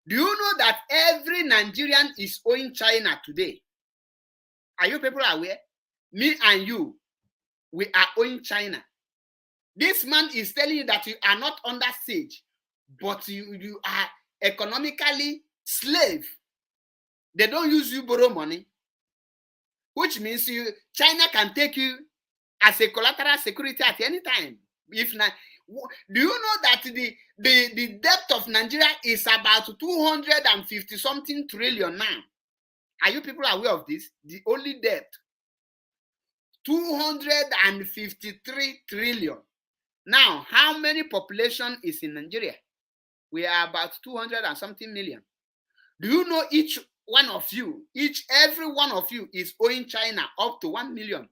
Do you know that every Nigerian is owing China today? Are you people aware? Me and you, we are owing China. This man is telling you that you are not under siege, but you are economically slave. They don't use you borrow money, which means China can take you as a collateral security at any time. If not, Do you know that the debt of Nigeria is about 250 something trillion now? Are you people aware of this? The only debt, 253 trillion. Now, how many population is in Nigeria? We are about 200 and something million. Do you know every one of you is owing China up to 1 million?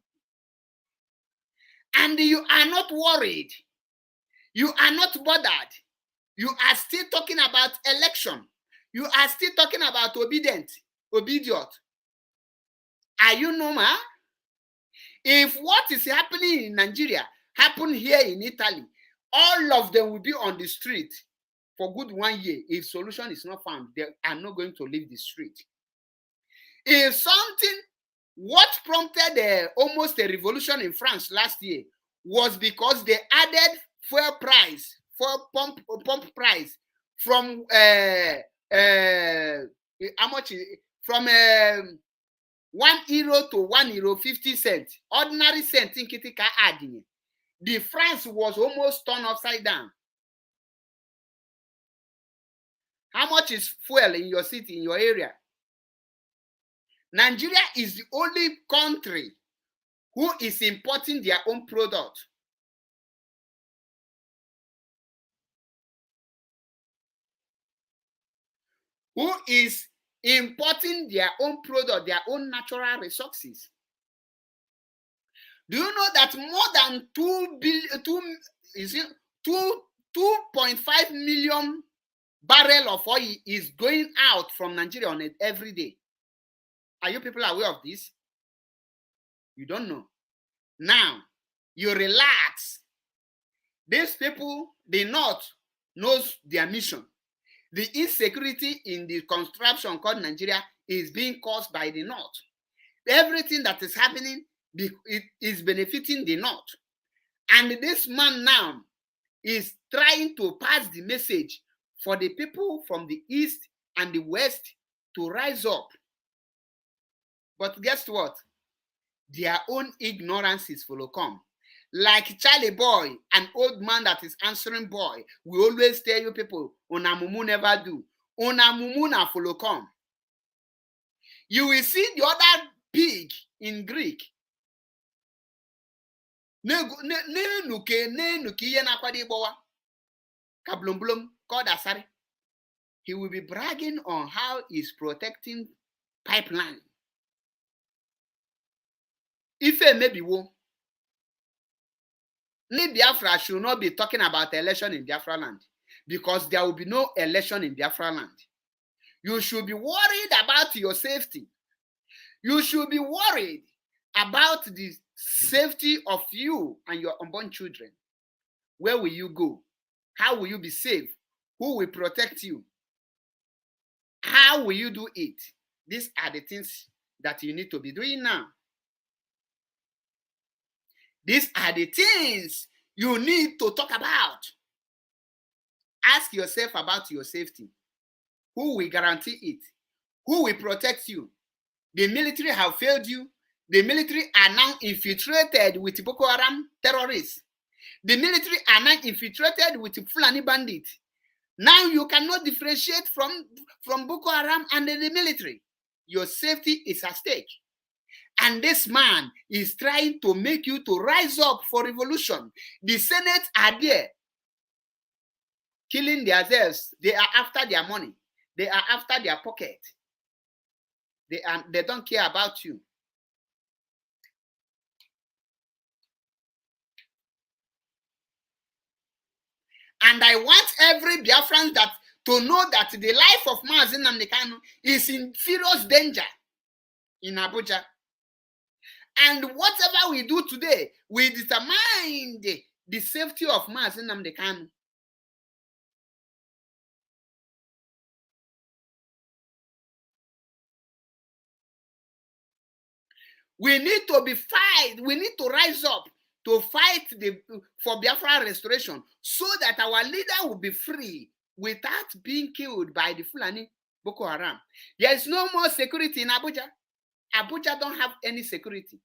And you are not worried. You are not bothered. You are still talking about election. You are still talking about obedient. Are you normal? If what is happening in Nigeria happen here in Italy, all of them will be on the street for good 1 year. If solution is not found, they are not going to leave the street. If something, what prompted almost a revolution in France last year was because they added fuel pump price from how much? From €1 to €1.50. Ordinary cent in Kitika adding. The France was almost turned upside down. How much is fuel in your city, in your area? Nigeria is the only country who is importing their own product. Who is importing their own product, their own natural resources. Do you know that more than 2.5 million barrels of oil is going out from Nigeria on it every day? Are you people aware of this? You don't know. Now, you relax. These people, the North, knows their mission. The insecurity in the construction called Nigeria is being caused by the North. Everything that is happening, it is benefiting the North. And this man now is trying to pass the message for the people from the East and the West to rise up. But guess what? Their own ignorance is follow come. Like Charlie boy, an old man that is answering boy, we always tell you people, una mumu never do. Una mumu na follow come. You will see the other pig in Greek. He will be bragging on how he's protecting pipeline. If it may be wo, Biafra should not be talking about election in Biafra land, because there will be no election in Biafra land. You should be worried about your safety. You should be worried about the safety of you and your unborn children. Where will you go? How will you be safe? Who will protect you? How will you do it? These are the things that you need to be doing now. These are the things you need to talk about. Ask yourself about your safety. Who will guarantee it? Who will protect you? The military have failed you. The military are now infiltrated with Boko Haram terrorists. The military are now infiltrated with Fulani bandits. Now you cannot differentiate from Boko Haram and the military. Your safety is at stake. And this man is trying to make you to rise up for revolution. The Senate are there, killing themselves. They are after their money. They are after their pocket. They don't care about you. And I want every Biafran to know that the life of Mazi Nnamdi Kanu is in serious danger in Abuja. And whatever we do today, we determine the safety of Mazi Nnamdi Kanu. We need to be fight. We need to rise up to fight for Biafra restoration, so that our leader will be free without being killed by the Fulani Boko Haram. There is no more security in Abuja. Abuja don't have any security.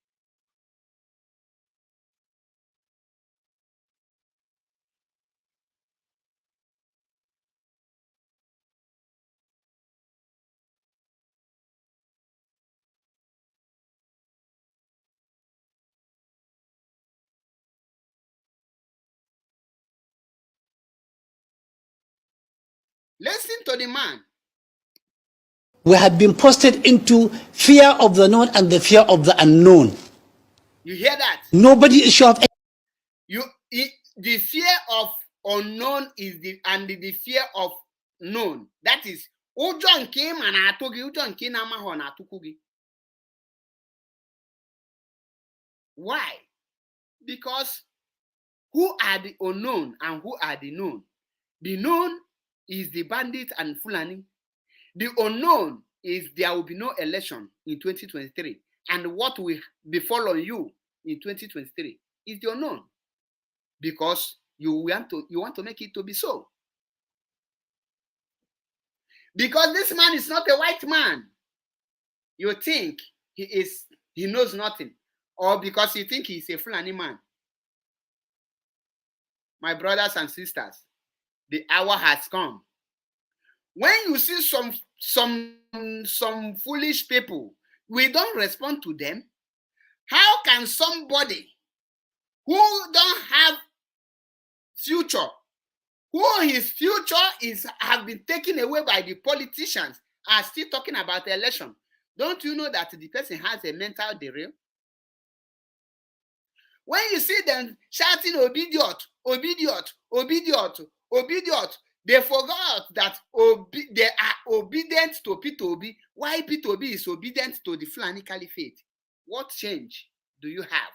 Listen to the man. We have been posted into fear of the known and the fear of the unknown. You hear that? Nobody is sure of the fear of unknown is the fear of known. That is ụjọ nke ma na-atụ gị, ụjọ nke na-amaghị na-atụkwu gị. Why? Because who are the unknown and who are the known? The known is the bandit and Fulani. The unknown is there will be no election in 2023. And what will befall on you in 2023 is the unknown. Because you want to make it to be so. Because this man is not a white man. You think he knows nothing. Or because you think he's a Fulani man. My brothers and sisters, the hour has come. When you see some foolish people, we don't respond to them. How can somebody who don't have future, who his future have been taken away by the politicians, are still talking about the election? Don't you know that the person has a mental derail? When you see them shouting "Obidiot, Obidiot, Obidiot, Obidiot," they forgot that they are obedient to Peter Obi. Why Peter Obi is obedient to the Fulani Caliphate? What change do you have?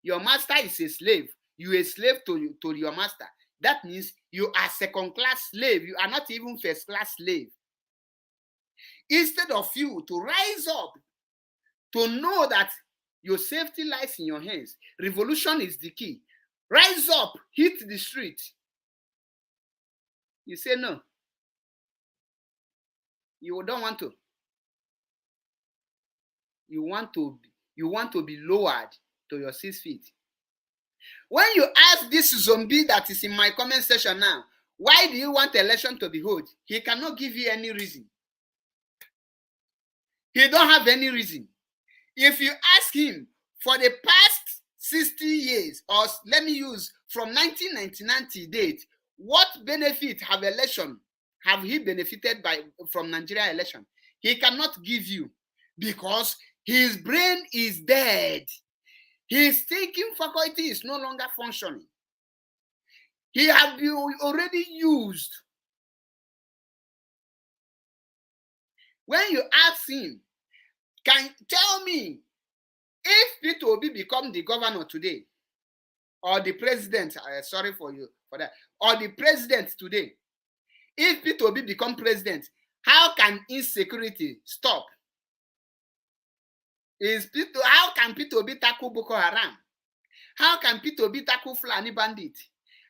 Your master is a slave. You are a slave to your master. That means you are second-class slave. You are not even first-class slave. Instead of you to rise up, to know that your safety lies in your hands, revolution is the key. Rise up, hit the street. You say no. You don't want to. You want to be lowered to your 6 feet. When you ask this zombie that is in my comment section now, why do you want the election to be held? He cannot give you any reason. He don't have any reason. If you ask him for the past 60 years, or let me use from 1999 to date, what benefit have he benefited from Nigeria election? He cannot give you because his brain is dead. His thinking faculty is no longer functioning. He has been already used. When you ask him, can tell me if Peter Obi become the governor today, or the president, sorry for that, or the president today, if Peter Obi become president, how can insecurity stop? How can Peter Obi tackle Boko Haram? How can Peter Obi tackle Fulani bandit?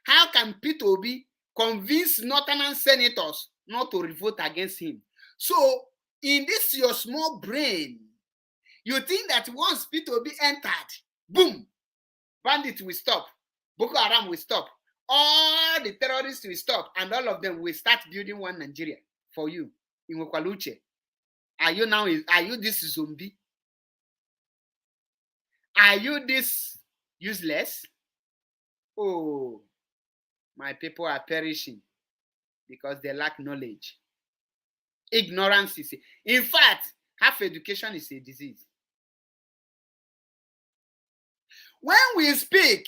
How can Peter Obi convince Northern senators not to revote against him? So, in this your small brain, you think that once Peter Obi entered, boom, bandits will stop, Boko Haram will stop, all the terrorists will stop, and all of them will start building one Nigeria for you in Okwaluche. Are you this zombie? Are you this useless? Oh, my people are perishing because they lack knowledge. Ignorance is in fact, half education is a disease. When we speak,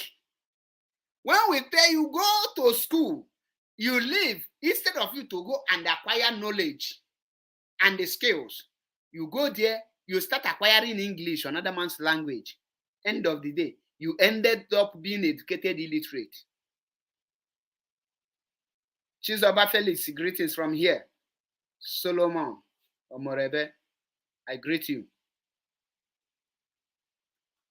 when we tell you go to school, you leave, instead of you to go and acquire knowledge and the skills, you go there, you start acquiring English, another man's language. End of the day, you ended up being educated illiterate. Chizoba Felix, greetings from here. Solomon Omorebe, I greet you.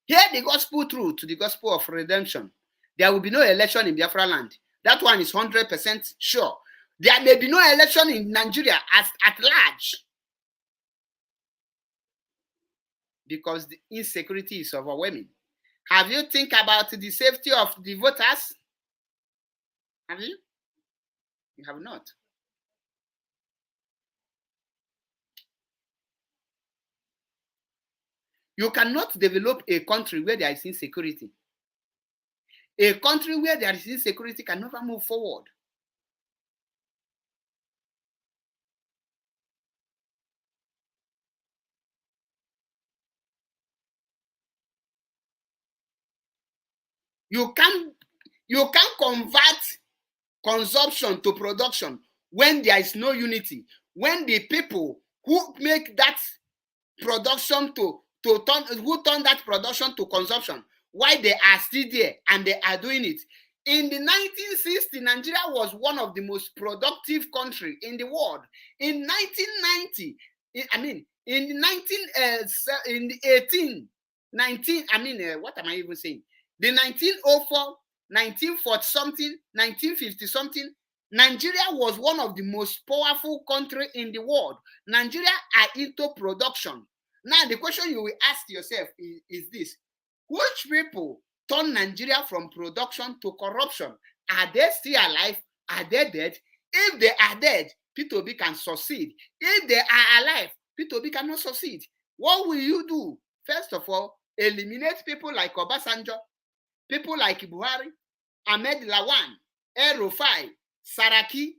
Hear the gospel truth, the gospel of redemption. There will be no election in Biafra land. That one is 100% sure. There may be no election in Nigeria at large. Because the insecurity is overwhelming. Have you think about the safety of the voters? Have you? You have not. You cannot develop a country where there is insecurity. A country where there is insecurity can never move forward. You can't convert consumption to production when there is no unity. When the people who make that production who turn that production to consumption, why they are still there and they are doing it. In the 1960s, Nigeria was one of the most productive countries in the world. In 1990, what am I even saying? The 1904, 1940 something, 1950 something, Nigeria was one of the most powerful countries in the world. Nigeria are into production. Now, the question you will ask yourself is this. Which people turn Nigeria from production to corruption? Are they still alive? Are they dead? If they are dead, P2B can succeed. If they are alive, P2B cannot succeed. What will you do? First of all, eliminate people like Obasanjo, people like Buhari, Ahmed Lawan, El-Rufai, Saraki,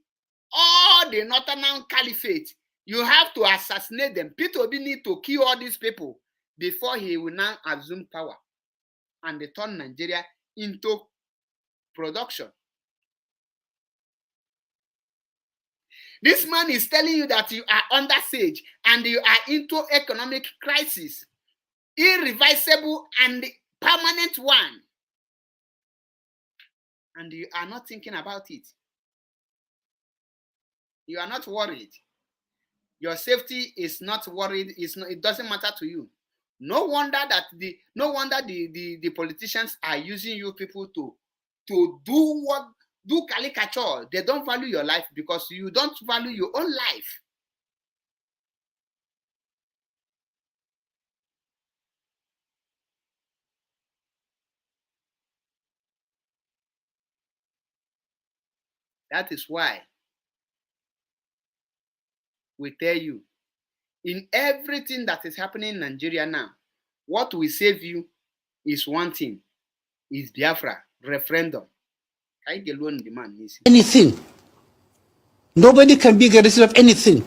all the Northern Caliphate. You have to assassinate them. P2B need to kill all these people before he will now assume power and they turn Nigeria into production. This man is telling you that you are under siege and you are into economic crisis, irreversible and permanent one. And you are not thinking about it. You are not worried. Your safety is not worried. It doesn't matter to you. No wonder the politicians are using you people to do caricature. They don't value your life because you don't value your own life. That is why we tell you, in everything that is happening in Nigeria now, what will save you is one thing, is Biafra, referendum. Anything. Nobody can be guaranteed of anything.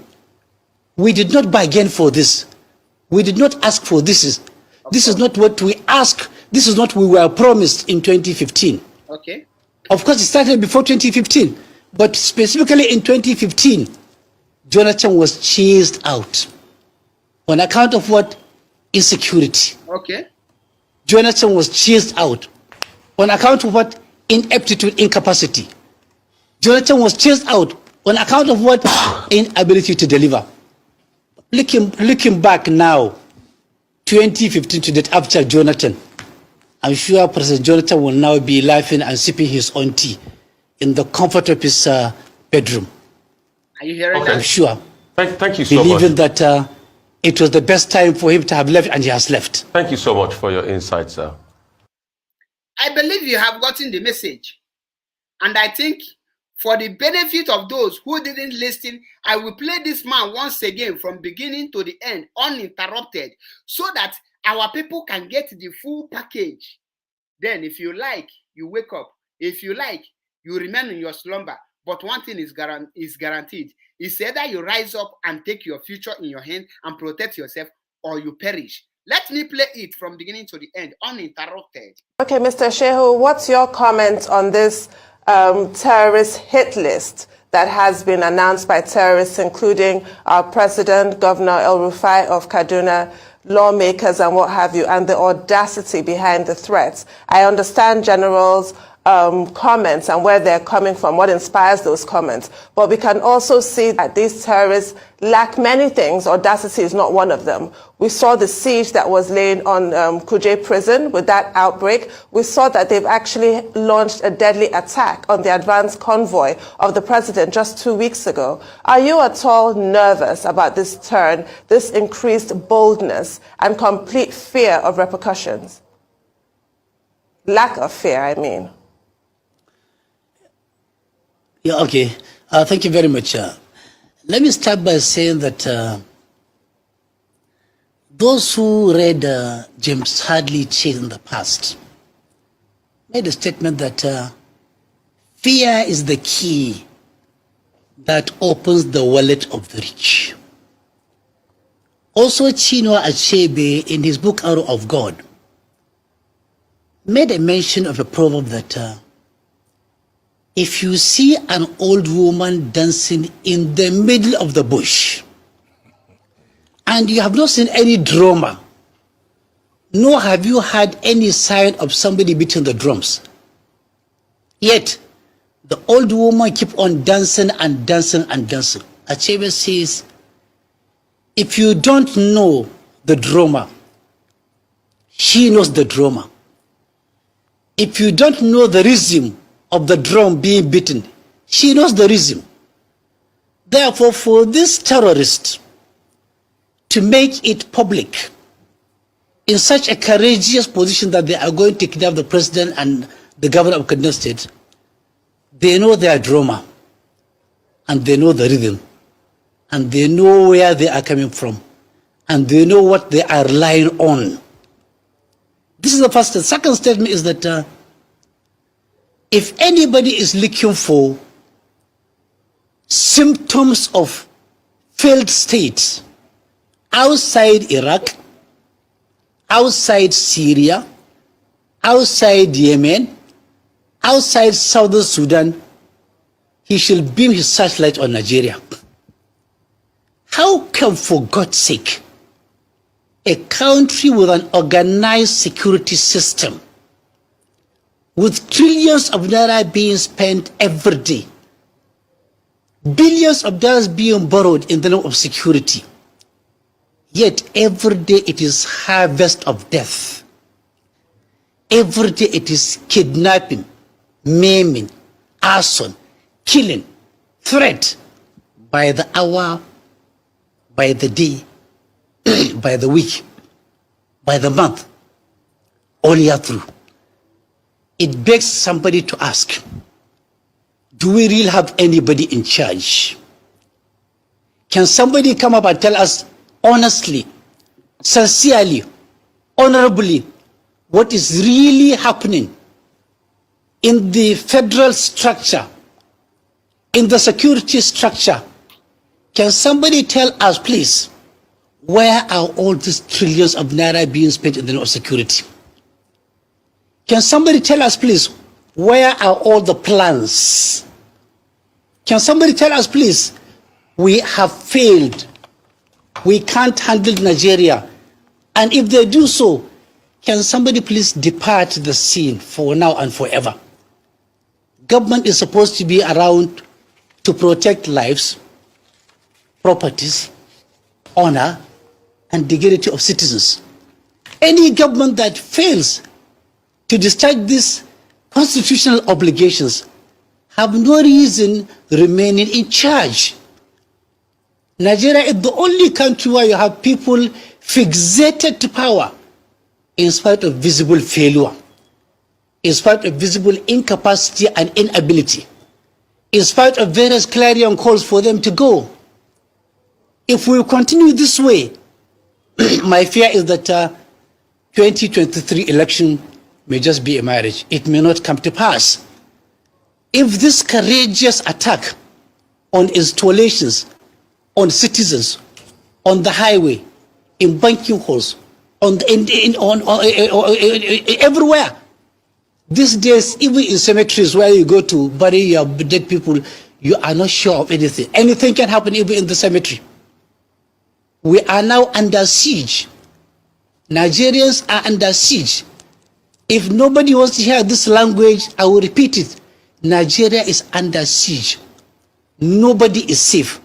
We did not bargain for this. We did not ask for this. This is not what we asked. This is not what we were promised in 2015. Okay. Of course, it started before 2015, but specifically in 2015, Jonathan was chased out. On account of what? Insecurity. Okay. Jonathan was chased out. On account of what? Ineptitude, incapacity. Jonathan was chased out. On account of what? Inability to deliver. Looking back now, 2015 to that after Jonathan, I'm sure President Jonathan will now be laughing and sipping his own tea in the comfort of his bedroom. Are you hearing that? I'm sure. Thank you so much. Believing that it was the best time for him to have left, and he has left. Thank you so much for your insights, sir. I believe you have gotten the message. And I think for the benefit of those who didn't listen, I will play this man once again from beginning to the end, uninterrupted, so that our people can get the full package. Then if you like, you wake up. If you like, you remain in your slumber. But one thing is guaranteed. It's either you rise up and take your future in your hand and protect yourself, or you perish. Let me play it from beginning to the end, uninterrupted. Okay, Mr. Shehu, what's your comment on this terrorist hit list that has been announced by terrorists, including our president, Governor El-Rufai of Kaduna, lawmakers and what have you, and the audacity behind the threats? I understand generals' comments and where they're coming from, what inspires those comments. But we can also see that these terrorists lack many things. Audacity is not one of them. We saw the siege that was laid on Kuje prison with that outbreak. We saw that they've actually launched a deadly attack on the advanced convoy of the president just 2 weeks ago. Are you at all nervous about this turn, this increased boldness and complete fear of repercussions? Lack of fear, I mean. Yeah, okay. Thank you very much. Let me start by saying that those who read James Hadley Chase in the past made a statement that fear is the key that opens the wallet of the rich. Also, Chinua Achebe, in his book Arrow of God, made a mention of a proverb that if you see an old woman dancing in the middle of the bush and you have not seen any drummer, nor have you had any sign of somebody beating the drums, yet the old woman keep on dancing and dancing and dancing. Achebe says, if you don't know the drummer, she knows the drummer. If you don't know the rhythm of the drum being beaten, she knows the rhythm. Therefore, for this terrorist to make it public in such a courageous position that they are going to kidnap the president and the governor of Kaduna State, they know their drama, and they know the rhythm, and they know where they are coming from, and they know what they are relying on. This is the first step. Second statement is that if anybody is looking for symptoms of failed states outside Iraq, outside Syria, outside Yemen, outside Southern Sudan, he shall beam his searchlight on Nigeria. How come, for God's sake, a country with an organized security system, with trillions of naira being spent every day, billions of dollars being borrowed in the name of security, yet every day it is harvest of death. Every day it is kidnapping, maiming, arson, killing, threat, by the hour, by the day, by the week, by the month, all year through. It begs somebody to ask, do we really have anybody in charge? Can somebody come up and tell us honestly, sincerely, honorably, what is really happening in the federal structure, in the security structure? Can somebody tell us, please, where are all these trillions of naira being spent in the name of security? Can somebody tell us, please, where are all the plans? Can somebody tell us, please, we have failed. We can't handle Nigeria. And if they do so, can somebody please depart the scene for now and forever? Government is supposed to be around to protect lives, properties, honor, and dignity of citizens. Any government that fails to discharge these constitutional obligations have no reason remaining in charge. Nigeria is the only country where you have people fixated to power in spite of visible failure, in spite of visible incapacity and inability, in spite of various clarion calls for them to go. If we continue this way, my fear is that 2023 election may just be a marriage. It may not come to pass. If this courageous attack on installations, on citizens, on the highway, in banking halls, everywhere, these days, even in cemeteries where you go to bury your dead people, you are not sure of anything. Anything can happen even in the cemetery. We are now under siege. Nigerians are under siege. If nobody wants to hear this language, I will repeat it. Nigeria is under siege. Nobody is safe.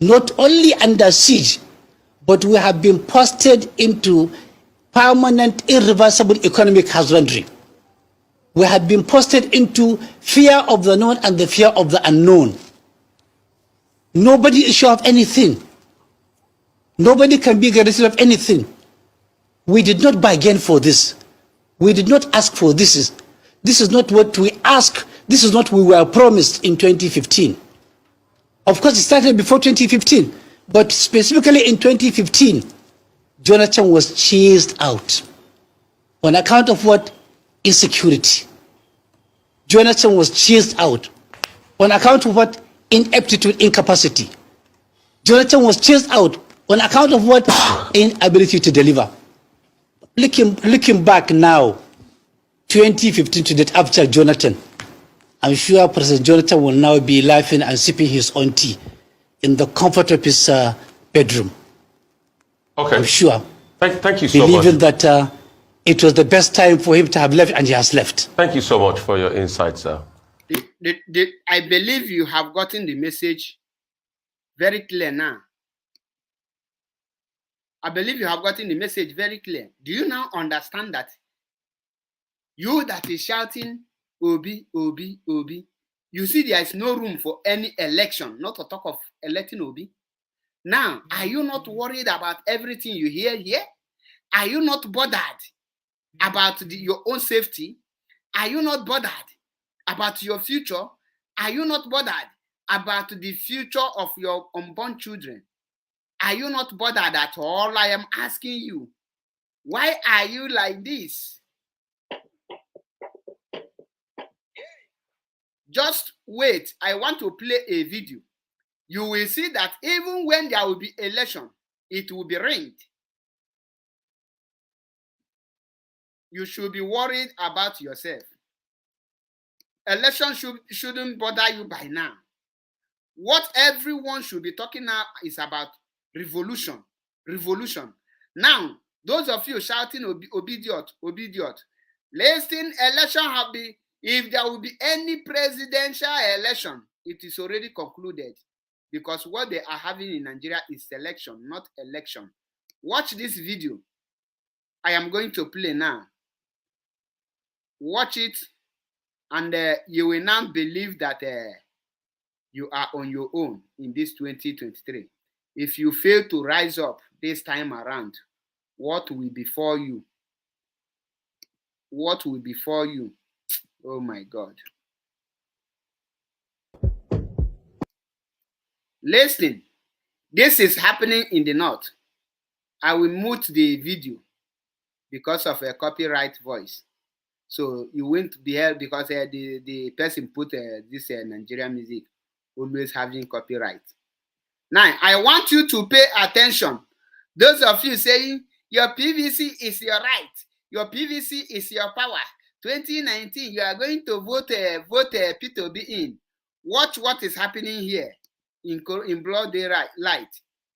Not only under siege, but we have been posted into permanent, irreversible economic husbandry. We have been posted into fear of the known and the fear of the unknown. Nobody is sure of anything. Nobody can be guaranteed of anything. We did not bargain for this. We did not ask for this. This is not what we asked. This is not what we were promised in 2015. Of course, it started before 2015, but specifically in 2015, Jonathan was chased out. On account of what? Insecurity. Jonathan was chased out. On account of what? Ineptitude, incapacity. Jonathan was chased out. On account of what? Inability to deliver. Looking back now, 2015 to date after Jonathan. I'm sure President Jonathan will now be laughing and sipping his own tea in the comfort of his bedroom. Okay. I'm sure. Thank you so much. Believing that it was the best time for him to have left, and he has left. Thank you so much for your insights, sir. I believe you have gotten the message very clear now. I believe you have gotten the message very clear. Do you now understand that you that is shouting Obi, Obi, Obi, you see there is no room for any election, not to talk of electing Obi? Now, are you not worried about everything you hear here? Are you not bothered about your own safety? Are you not bothered about your future? Are you not bothered about the future of your unborn children? Are you not bothered at all? I am asking you, why are you like this? Just wait. I want to play a video. You will see that even when there will be election, it will be rigged. You should be worried about yourself. Election shouldn't bother you by now. What everyone should be talking now is about revolution. Revolution. Now, those of you shouting obediot, obediot, listen, election have been, if there will be any presidential election, it is already concluded. Because what they are having in Nigeria is selection, not election. Watch this video. I am going to play now. Watch it, and you will now believe that you are on your own in this 2023. If you fail to rise up this time around, what will befall you? What will befall you? Oh my God. Listen, this is happening in the north. I will mute the video because of a copyright voice. So you won't be heard because the person put this Nigerian music always having copyright. Now, I want you to pay attention. Those of you saying your PVC is your right, your PVC is your power. 2019, you are going to vote Peter Obi in. Watch what is happening here in broad daylight.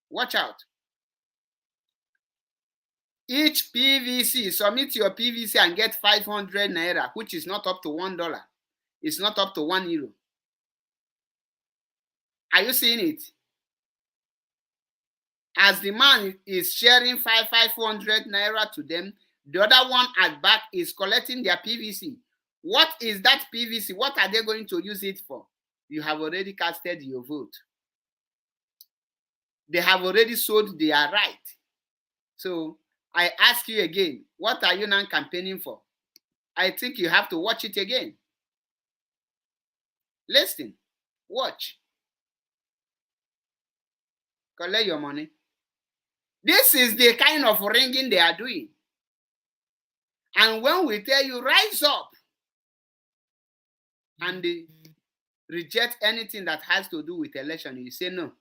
Watch out. Each PVC, submit your PVC and get 500 naira, which is not up to $1. It's not up to €1. Are you seeing it? As the man is sharing 500 naira to them, the other one at back is collecting their PVC. What is that PVC? What are they going to use it for? You have already casted your vote. They have already sold their right. So I ask you again, what are you now campaigning for? I think you have to watch it again. Listen, watch. Collect your money. This is the kind of ringing they are doing. And when we tell you, rise up and reject anything that has to do with election, you say no.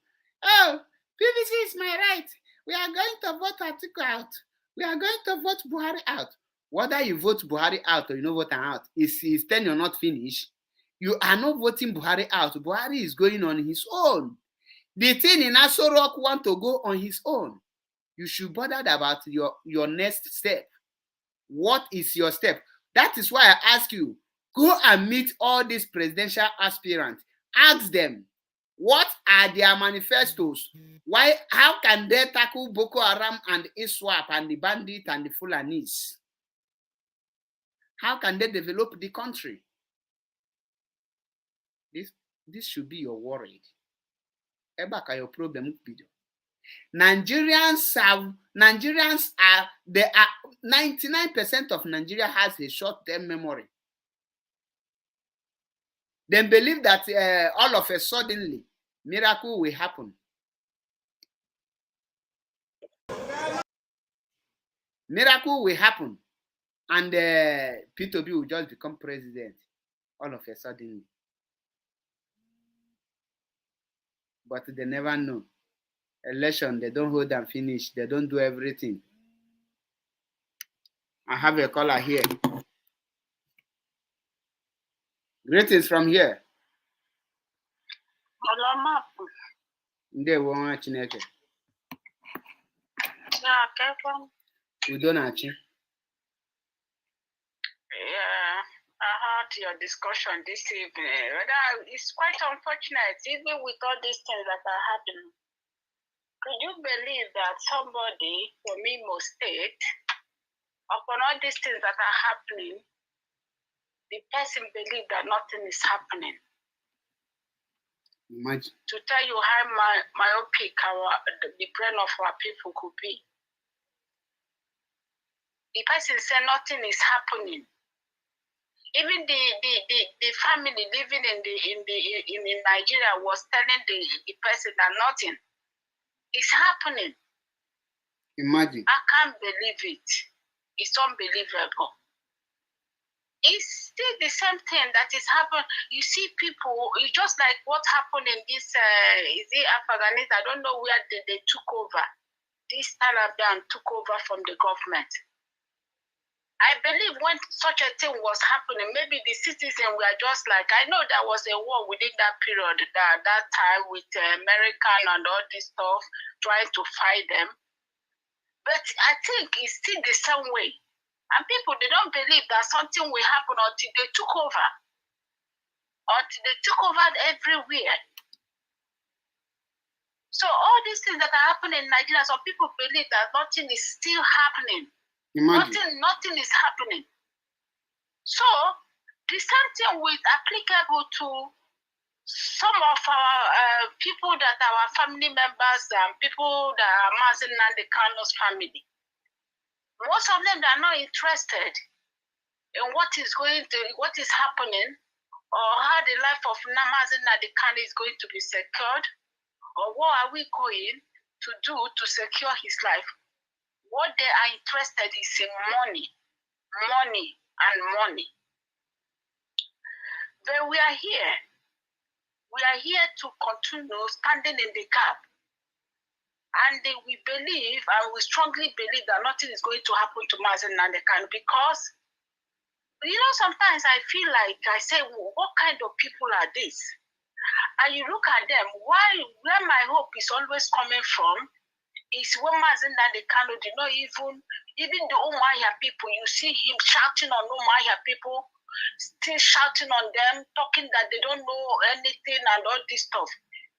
Oh, PVC is my right. We are going to vote Atiku out. We are going to vote Buhari out. Whether you vote Buhari out or you don't vote him out, is tenure not finished? You are not voting Buhari out. Buhari is going on his own. The thing in Aso Rock want to go on his own. You should bother about your next step. What is your step? That is why I ask you, go and meet all these presidential aspirants. Ask them, what are their manifestos? Why? How can they tackle Boko Haram and ISWAP and the bandit and the Fulanis? How can they develop the country? This should be your worry. Ebaka your problem video. Nigerians are 99% of Nigeria has a short-term memory. They believe that all of a suddenly miracle will happen. Miracle will happen, and P2B will just become president all of a sudden. But they never know. Election, they don't hold and finish. They don't do everything. I have a caller here. Greetings from here. Yeah, I heard your discussion this evening. It's quite unfortunate, even with all these things that are happening. Could you believe that somebody from Imo State, upon all these things that are happening, the person believes that nothing is happening? Imagine. To tell you how myopic the brain of our people could be. The person said nothing is happening. Even the family living in Nigeria was telling the person that nothing is happening. Imagine. I can't believe it. It's unbelievable. It's still the same thing that is happening. You see people, it's just like what happened in this, is it Afghanistan? I don't know where they took over. This Taliban took over from the government. I believe when such a thing was happening, maybe the citizens were just like, I know there was a war within that period, that time with American and all this stuff, trying to fight them. But I think it's still the same way. And people, they don't believe that something will happen until they took over. Until they took over everywhere. So all these things that are happening in Nigeria, some people believe that nothing is still happening. Nothing is happening. So the same thing will applicable to some of our people that are our family members and people that are Mazi Nnamdi Kanu's family. Most of them are not interested in what is happening or how the life of Mazi Nnamdi Kanu is going to be secured, or what are we going to do to secure his life. What they are interested is in money, and money. But we are here. We are here to continue standing in the gap. And we believe, and we strongly believe that nothing is going to happen to Mazi Nnamdi Kanu, because, you know, sometimes I feel like I say, well, what kind of people are these? And you look at them, where my hope is always coming from is when Mazi Nnamdi Kanu did not even the Umuahia people, you see him shouting on Umuahia people, still shouting on them, talking that they don't know anything and all this stuff.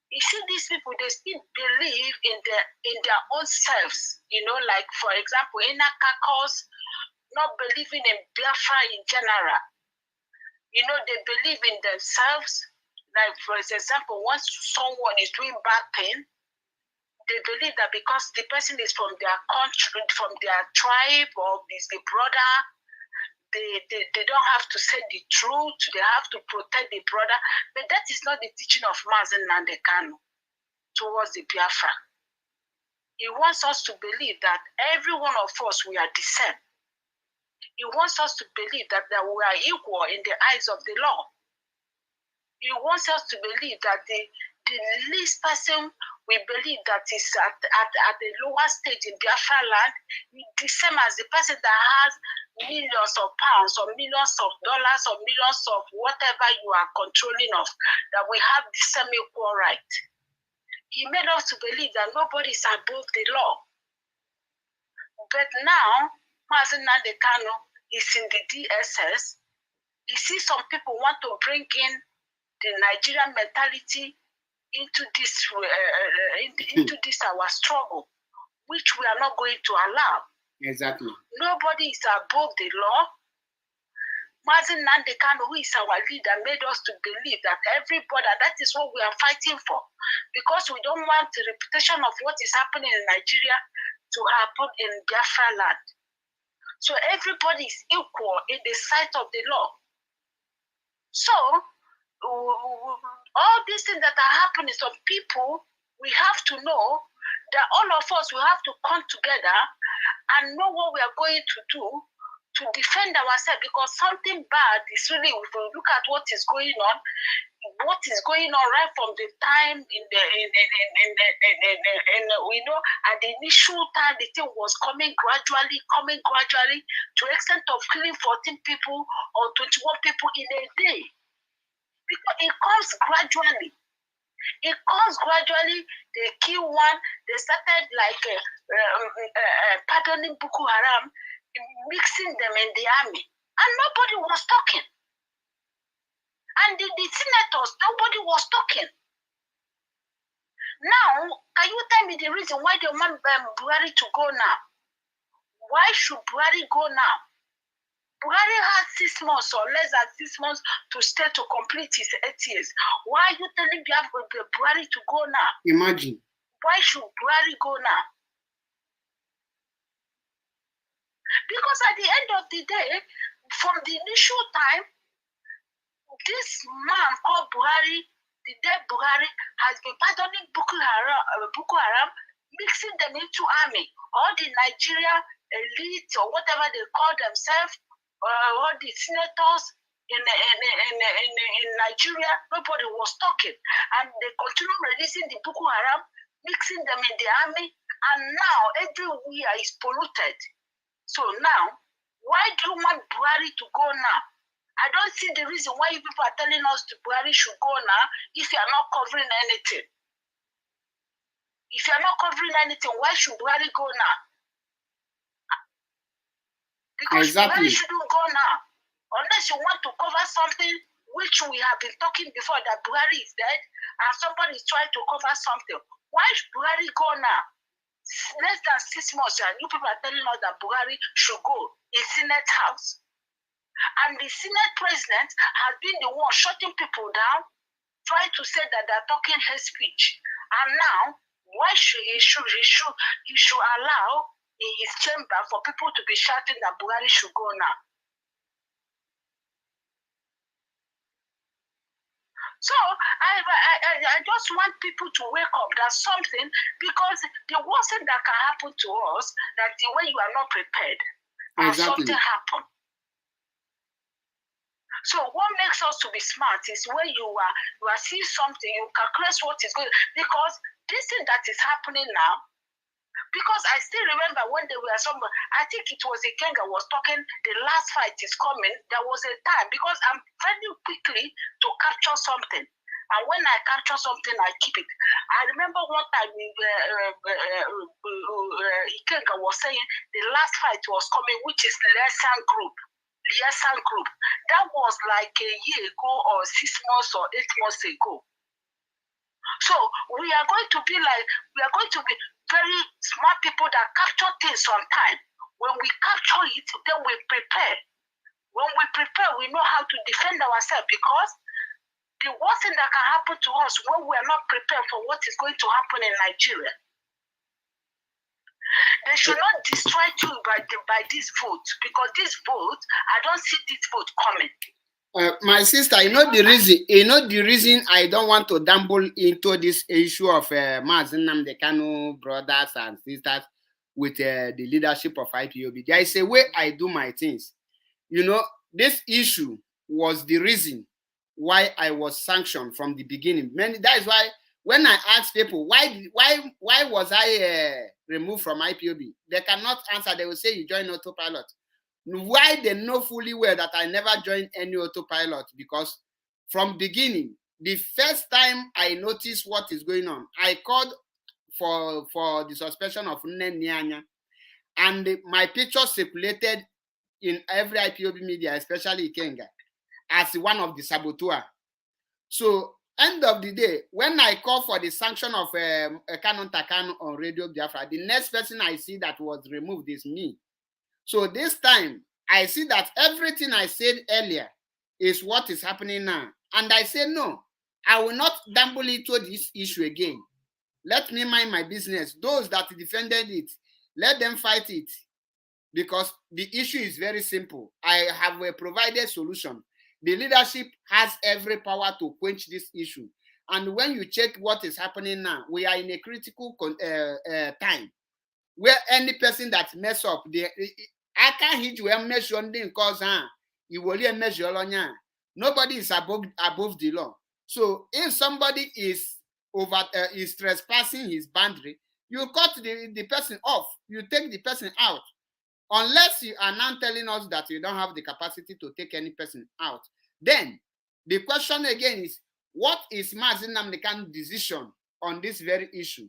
You see, these people, they still believe in their own selves, you know, like, for example, Inakakos, not believing in Biafra in general. You know, they believe in themselves. Like, for example, once someone is doing bad thing, they believe that because the person is from their country, from their tribe, or is the brother, they don't have to say the truth, they have to protect the brother. But that is not the teaching of Mazi Nnamdi Kanu towards the Biafra. He wants us to believe that every one of us, we are the same. He wants us to believe that we are equal in the eyes of the law. He wants us to believe that the least person we believe that is at the lower stage in Biafra land, the same as the person that has millions of pounds or millions of dollars or millions of whatever you are controlling of, that we have the same equal right. He made us to believe that nobody is above the law. But now, Mazi Nnamdi Kanu is in the DSS. You see, some people want to bring in the Nigerian mentality into this our struggle, which we are not going to allow. Exactly. Nobody is above the law. Mazi Nnamdi Kanu, who is our leader, made us to believe that everybody, that is what we are fighting for, because we don't want the reputation of what is happening in Nigeria to happen in Biafra land. So everybody is equal in the sight of the law. So all these things that are happening, some people, we have to know that all of us will have to come together and know what we are going to do to defend ourselves, because something bad is really, if we look at what is going on right from the time at the initial time, the thing was coming gradually to the extent of killing 14 people or 21 people in a day. Because it comes gradually. It comes gradually. They kill one. They started like pardoning Boko Haram, mixing them in the army, and nobody was talking. And the senators, nobody was talking. Now, can you tell me the reason why they want Buhari to go now? Why should Buhari go now? Buhari has 6 months or less than 6 months to stay to complete his 8 years. Why are you telling Buhari to go now? Imagine. Why should Buhari go now? Because at the end of the day, from the initial time, this man called Buhari, the dead Buhari, has been pardoning Boko Haram, mixing them into army. All the Nigeria elite or whatever they call themselves, all the senators in Nigeria, nobody was talking. And they continue releasing the Boko Haram, mixing them in the army, and now everywhere is polluted. So now, why do you want Buhari to go now? I don't see the reason why you people are telling us Buhari should go now if you are not covering anything. If you are not covering anything, why should Buhari go now? Because exactly. Buhari shouldn't go now. Unless you want to cover something which we have been talking before, that Buhari is dead and somebody is trying to cover something. Why should Buhari go now? Less than 6 months, and you people are telling us that Buhari should go in Senate House. And the Senate President has been the one shutting people down, trying to say that they're talking hate speech. And now, why should he should allow in his chamber for people to be shouting that Buhari should go now? So I just want people to wake up that something, because the worst thing that can happen to us, that when you are not prepared, and something happen. So what makes us to be smart is when you are seeing something, you calculate what is going, because this thing that is happening now, because I still remember when there were some, I think it was Ikenga was talking, the last fight is coming. There was a time, because I'm very quickly to capture something. And when I capture something, I keep it. I remember one time Ikenga was saying the last fight was coming, which is the Liaison Group. That was like a year ago or 6 months or 8 months ago. So we are going to be very smart people that capture things on time. When we capture it, then we prepare. When we prepare, we know how to defend ourselves, because the worst thing that can happen to us when we are not prepared for what is going to happen in Nigeria. They should not distract you by this vote, because this vote, I don't see this vote coming. My sister, you know the reason I don't want to dabble into this issue of Mazen Nnamdi Kanu brothers and sisters with the leadership of IPOB. There is a way I do my things. You know, this issue was the reason why I was sanctioned from the beginning. That is why when I ask people why was I removed from IPOB, they cannot answer. They will say you joined autopilot. Why? They know fully well that I never joined any autopilot, because from beginning, the first time I noticed what is going on, I called for the suspension of Nne Nyanya, and my picture circulated in every IPOB media, especially Ikenga, as one of the saboteurs. So end of the day, when I call for the sanction of Canon Takano on Radio Biafra, the next person I see that was removed is me. So this time, I see that everything I said earlier is what is happening now. And I say, no, I will not dabble into this issue again. Let me mind my business. Those that defended it, let them fight it. Because the issue is very simple. I have a provided solution. The leadership has every power to quench this issue. And when you check what is happening now, we are in a critical time where any person that mess up, I can't hit you and measure because you will measure on. Nobody is above the law. So if somebody is trespassing his boundary, you cut the person off. You take the person out. Unless you are now telling us that you don't have the capacity to take any person out, then The question again is, what is Mazi Nnamdi Kanu's decision on this very issue?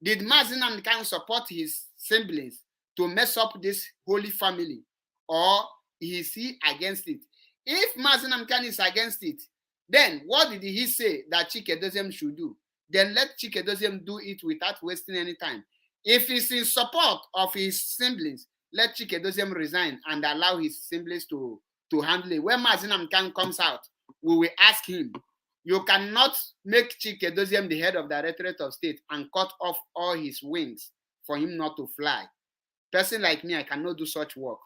Did Mazi Nnamdi Kanu support his siblings to mess up this holy family, or is he against it? If Mazi Nnamdi Kanu is against it, then what did he say that Chike Doziem should do? Then let Chike Doziem do it without wasting any time. If he's in support of his siblings, let Chike Doziem resign and allow his siblings to handle it. When Mazi Nnamdi Kanu comes out, we will ask him. You cannot make Chike Doziem the head of the Directorate of State and cut off all his wings for him not to fly. Person like me, I cannot do such work.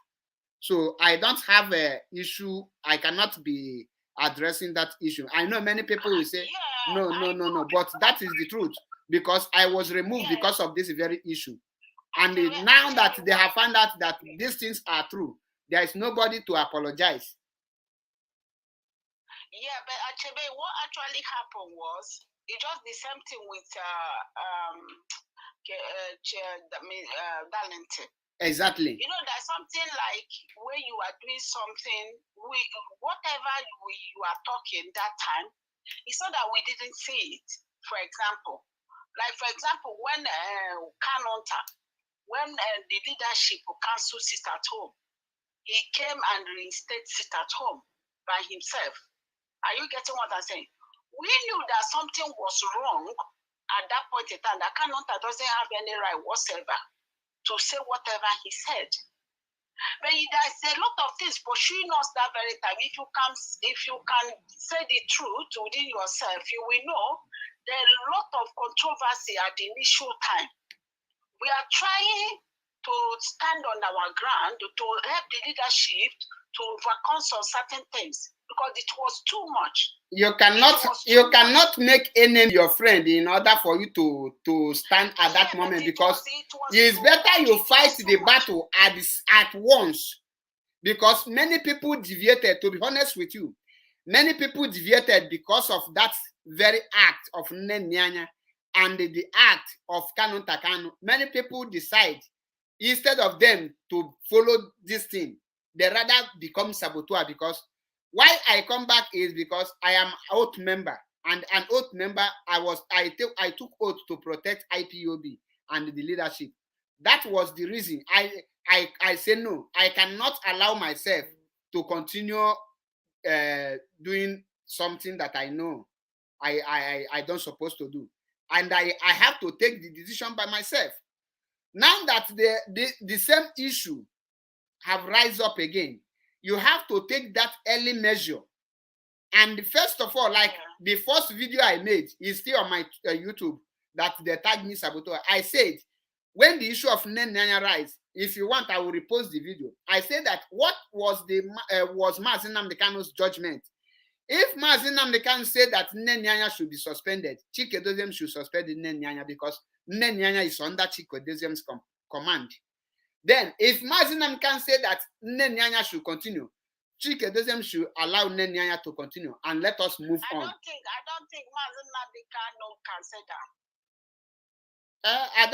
So I don't have an issue. I cannot be addressing that issue. I know many people will say, no, but that is the truth, because I was removed because of this very issue. And now that they have found out that these things are true, there is nobody to apologize. Yeah, but actually, what actually happened was it just the same thing with Darlington. Exactly. You know, there's something like when you are doing something, whatever you are talking that time, it's not that we didn't see it. For example, when Kanonta, when the leadership of council sit at home, he came and reinstated sit at home by himself. Are you getting what I'm saying? We knew that something was wrong at that point in time, that Kanonta doesn't have any right whatsoever to say whatever he said. But there's a lot of things pursuing us that very time. If you can say the truth within yourself, you will know there are a lot of controversy at the initial time. We are trying to stand on our ground to help the leadership to overcome some certain things, because it was too much. You cannot make enemy your friend in order for you to stand at that moment, because it's better you fight the battle at once, because many people deviated, to be honest with you. Many people deviated because of that very act of Nnenyanya and the act of Kanonta Kanu. Many people decide, instead of them to follow this thing, they rather become saboteur. Because why I come back is because I am oath member, and an oath member, I took oath to protect IPOB and the leadership. That was the reason I say no. I cannot allow myself to continue doing something that I know I don't supposed to do, and I have to take the decision by myself. Now that the same issue have rise up again, you have to take that early measure. And first of all, like the first video I made is still on my YouTube, that they tagged me saboteur. I said, when the issue of Nnenyanya rise, if you want, I will repost the video. I said that what was Mazi Nnamdi Kanu's judgment? If Mazi Nnamdi Kanu said that Nnenyanya should be suspended, Chike Doziem should suspend Nnenyanya, because Nnenyanya is under Chike Doziem's command. Then, if Mazi Nnamdi Kanu said that Nnenyanya should continue, Chike Doziem should allow Nnenyanya to continue, and let us move on. I don't think Mazi Nnamdi Kanu can say that. I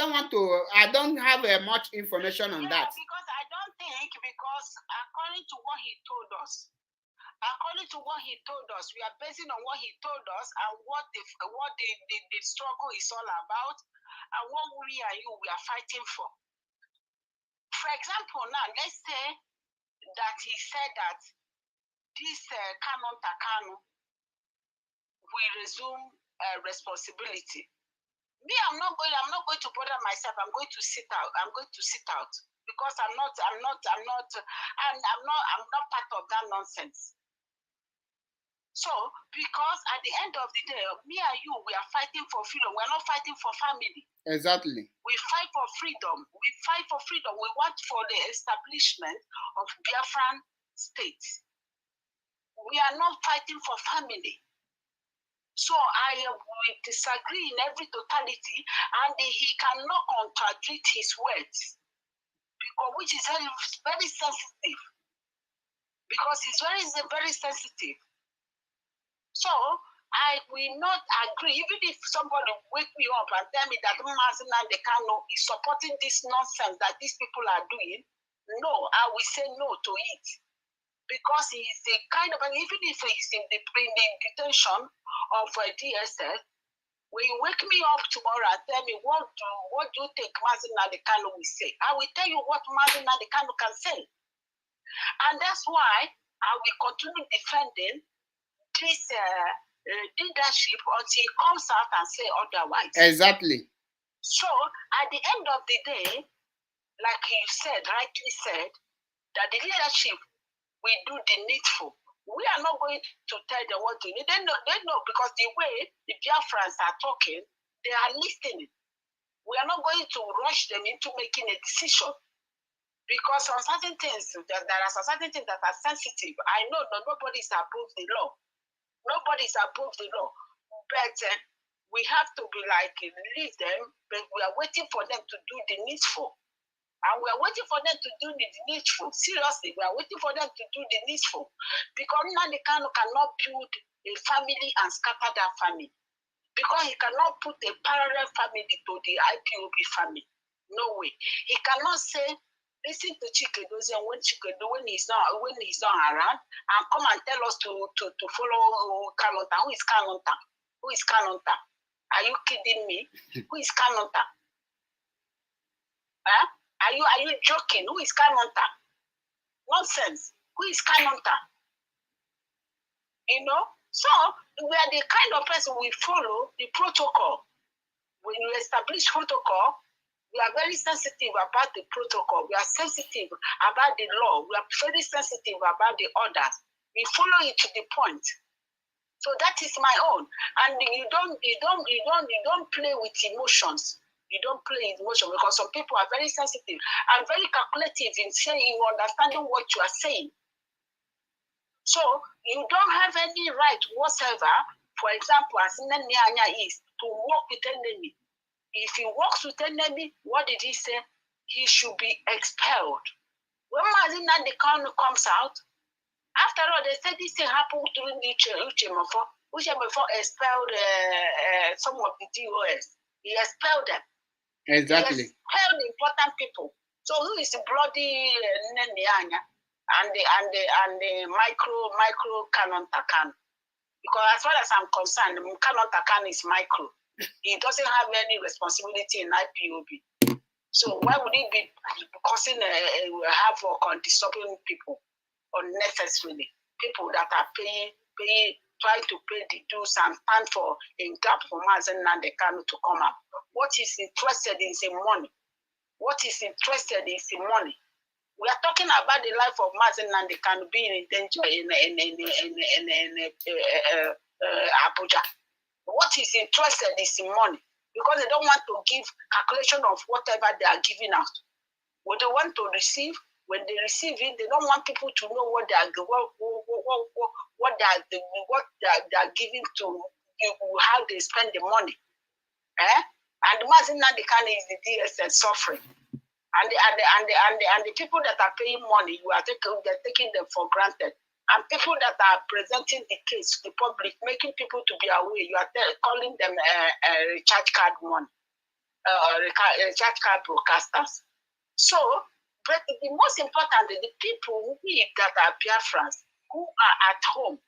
don't have much information on that. Because I don't think, because according to what he told us, we are basing on what he told us and what the struggle is all about, and what we are fighting for. For example, now let's say that he said that this Kanonta Kanu will resume responsibility. Me, I'm not going to bother myself. I'm going to sit out. Because I'm not part of that nonsense. So, because at the end of the day, me and you, we are fighting for freedom. We're not fighting for family. Exactly. We fight for freedom. We want for the establishment of Biafran state. We are not fighting for family. So I will disagree in every totality, and he cannot contradict his words, because which is very, very sensitive. Because it's very sensitive. So I will not agree, even if somebody wake me up and tell me that Mazi Nnamdi Kanu is supporting this nonsense that these people are doing. No, I will say no to it. because he's the kind of, even if he's in the detention of DSS, when you wake me up tomorrow and tell me what do you think Mazi Nnamdi Kanu will say, I will tell you what Mazi Nnamdi Kanu can say. And that's why I will continue defending this leadership until he comes out and say otherwise. Exactly. So at the end of the day, like you said, rightly said, that the leadership will do the needful. We are not going to tell them what to do. They know because the way the Biafrans are talking, they are listening. We are not going to rush them into making a decision. Because on certain things, there are certain things that are sensitive. I know that nobody is above the law. Nobody is above the law. But we have to be like, leave them, but we are waiting for them to do the needful. And we are waiting for them to do the needful. Seriously, we are waiting for them to do the needful. Because Nnamdi Kanu cannot build a family and scatter that family. Because he cannot put a parallel family to the IPOB family. No way. He cannot say, listen to Chikedozie when he's not around, and come and tell us to follow Kanonta. Who is Kanonta? Who is Kanonta? Are you kidding me? Who is Kanonta? Huh? Are you joking? Who is Kanonta? Nonsense. Who is Kanonta? You know? So we are the kind of person we follow the protocol. When you establish protocol, we are very sensitive about the protocol. We are sensitive about the law. We are very sensitive about the orders. We follow it to the point. So that is my own. And you don't play with emotions. You don't play with emotion because some people are very sensitive and very calculative in saying, understanding what you are saying. So you don't have any right whatsoever, for example, as Nnamdi is, to work with enemy. If he works with enemy, what did he say? He should be expelled. When Mazi Nnamdi Kanu comes out, after all, they said this thing happened during Uche Mefo expelled some of the DOS. He expelled them. Exactly. He expelled important people. So who is the bloody Nnamdi and the micro Kanonta Kanu? Because as far as I'm concerned, Kanonta Kanu is micro. He doesn't have any responsibility in IPOB. So why would he be causing havoc on disturbing people unnecessarily? People that are trying to pay the dues and stand for a gap for Mazi Nnamdi Kanu to come up. What is interested is in money. What is interested is in money. We are talking about the life of Mazi Nnamdi Kanu being in danger in Abuja. What is interested is in money because they don't want to give calculation of whatever they are giving out. What they want to receive, when they receive it, they don't want people to know what they are giving to, how they spend the money. And Mazi Nnamdi Kanu is the DSS suffering. And the people that are paying money, they're taking them for granted. And people that are presenting the case to the public, making people to be aware, you are calling them recharge card money, recharge card broadcasters. So, but the most important is the people that are Biafrans, who are at home.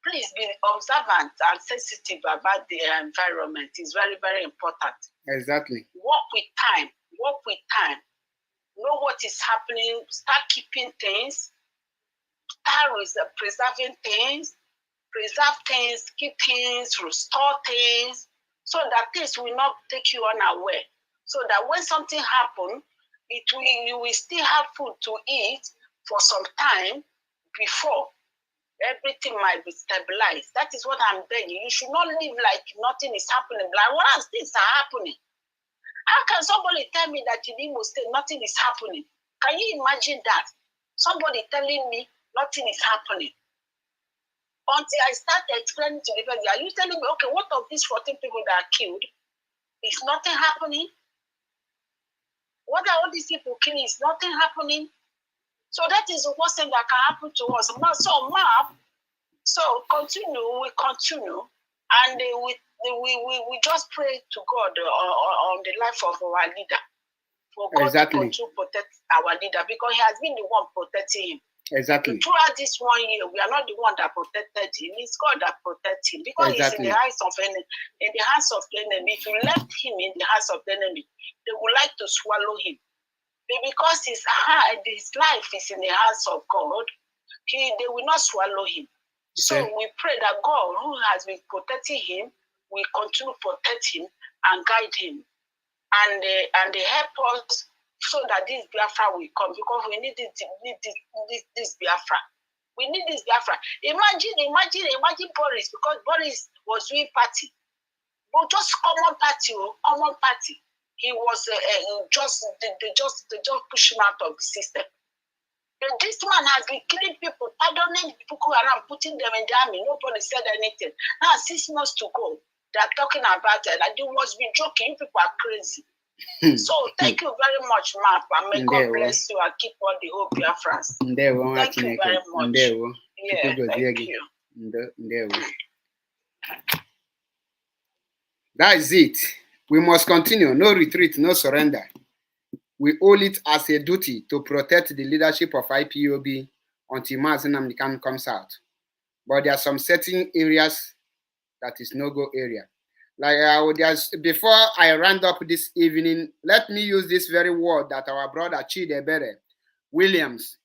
Please be observant and sensitive about the environment. It's very, very important. Exactly. Work with time. Work with time. Know what is happening. Start keeping things. Start with preserving things. Preserve things. Keep things. Restore things. So that things will not take you unaware. So that when something happens, you will still have food to eat for some time before everything might be stabilized. That is what I'm begging. You should not live like nothing is happening. Like, what else things are happening? How can somebody tell me that in Imo State nothing is happening? Can you imagine that? Somebody telling me nothing is happening. Until I start explaining to the person, are you telling me, okay, what of these 14 people that are killed? Is nothing happening? What are all these people killing? Is nothing happening? So that is the worst thing that can happen to us. So we continue, and we just pray to God on the life of our leader, for God to continue to protect our leader, because he has been the one protecting him. Exactly. Throughout this 1 year, we are not the one that protected him. It's God that protected him because he's in the hands of enemy. In the hands of the enemy, if you left him in the hands of the enemy, they would like to swallow him. But because his life is in the hands of God, they will not swallow him. So we pray that God, who has been protecting him, will continue to protect him and guide him, and help us so that this Biafra will come, because we need this Biafra. We need this Biafra. Imagine Boris, because Boris was doing party, but just common party. He was they just push him out of the system. And this man has been killing people, pardoning people around, putting them in the army. Nobody said anything. Now 6 months to go. They're talking about it. Like, they must be joking. You people are crazy. So thank you very much, Mark. And may God bless you and keep all the hope you have, France. Thank you very much. Yeah, thank you. That is it. We must continue. No retreat, no surrender. We owe it as a duty to protect the leadership of IPOB until Mazi Nnamdi Kanu comes out. But there are some certain areas that is no-go area. Like before I round up this evening, let me use this very word that our brother Chidebere Williams,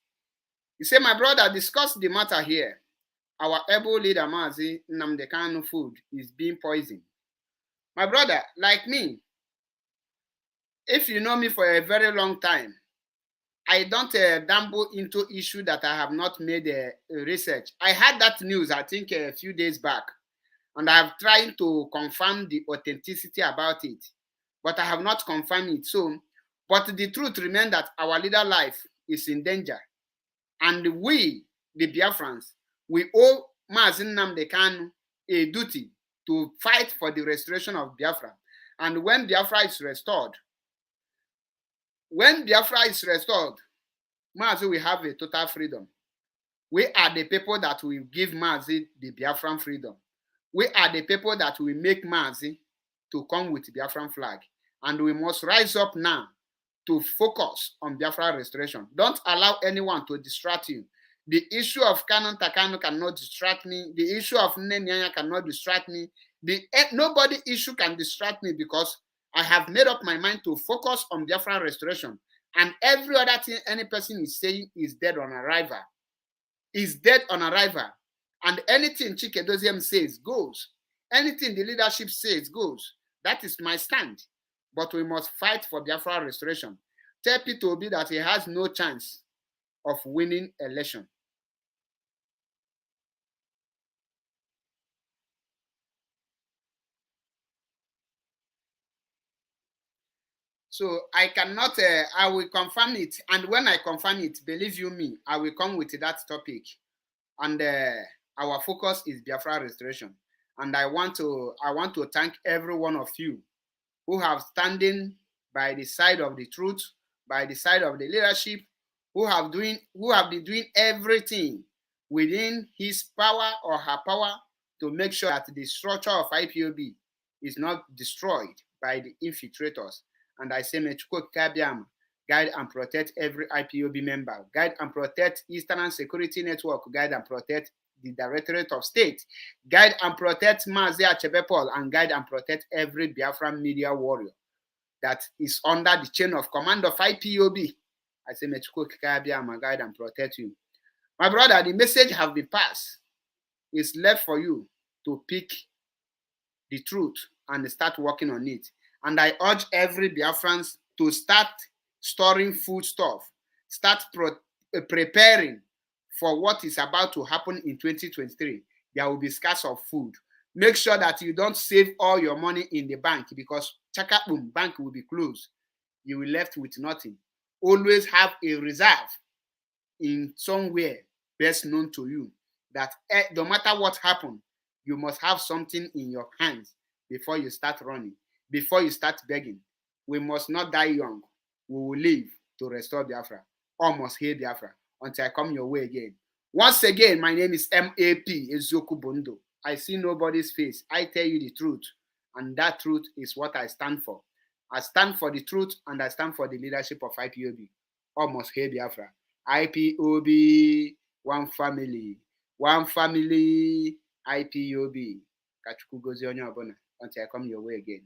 he said, my brother, discuss the matter here. Our able leader Mazi Nnamdi Kanu food is being poisoned. My brother, like me, if you know me for a very long time, I don't dabble into issue that I have not made research. I had that news, I think, a few days back, and I have tried to confirm the authenticity about it, but I have not confirmed it. So, but the truth remains that our leader life is in danger, and we, the Biafrans, we owe Mazi Nnamdi Kanu a duty to fight for the restoration of Biafra. And when Biafra is restored, Mazi will have a total freedom. We are the people that will give Mazi the Biafran freedom. We are the people that will make Mazi to come with the Biafran flag. And we must rise up now to focus on Biafra restoration. Don't allow anyone to distract you. The issue of Canon Takano cannot distract me. The issue of Nenyanya cannot distract me. Nobody issue can distract me, because I have made up my mind to focus on Biafra restoration. And every other thing any person is saying is dead on arrival. Is dead on arrival. And anything Chike Doziem says goes. Anything the leadership says goes. That is my stand. But we must fight for Biafra restoration. Tell Peter Obi that he has no chance of winning election. So I cannot, I will confirm it. And when I confirm it, believe you me, I will come with that topic. And our focus is Biafra restoration. And I want to thank every one of you who have standing by the side of the truth, by the side of the leadership, who have been doing everything within his power or her power to make sure that the structure of IPOB is not destroyed by the infiltrators. And I say, Mechuko Kabiam, guide and protect every IPOB member, guide and protect Eastern Security Network, guide and protect the Directorate of State, guide and protect Mazi Achebe-Paul, and guide and protect every Biafran media warrior that is under the chain of command of IPOB. I say, Mechuko Kabiam, guide and protect you. My brother, the message have been passed. It's left for you to pick the truth and start working on it. And I urge every Biafrans to start storing food stuff, start preparing for what is about to happen in 2023. There will be scarce of food. Make sure that you don't save all your money in the bank, because Chakapum bank will be closed. You will be left with nothing. Always have a reserve in somewhere best known to you, that no matter what happens, you must have something in your hands before you start running. Before you start begging. We must not die young. We will live to restore Biafra. Almost heal Biafra until I come your way again. Once again, my name is MAP Ezioku Bondo. I see nobody's face. I tell you the truth. And that truth is what I stand for. I stand for the truth, and I stand for the leadership of IPOB. Almost heal Biafra. IPOB, one family, IPOB. Kachukwu gozie onye ọbụla until I come your way again.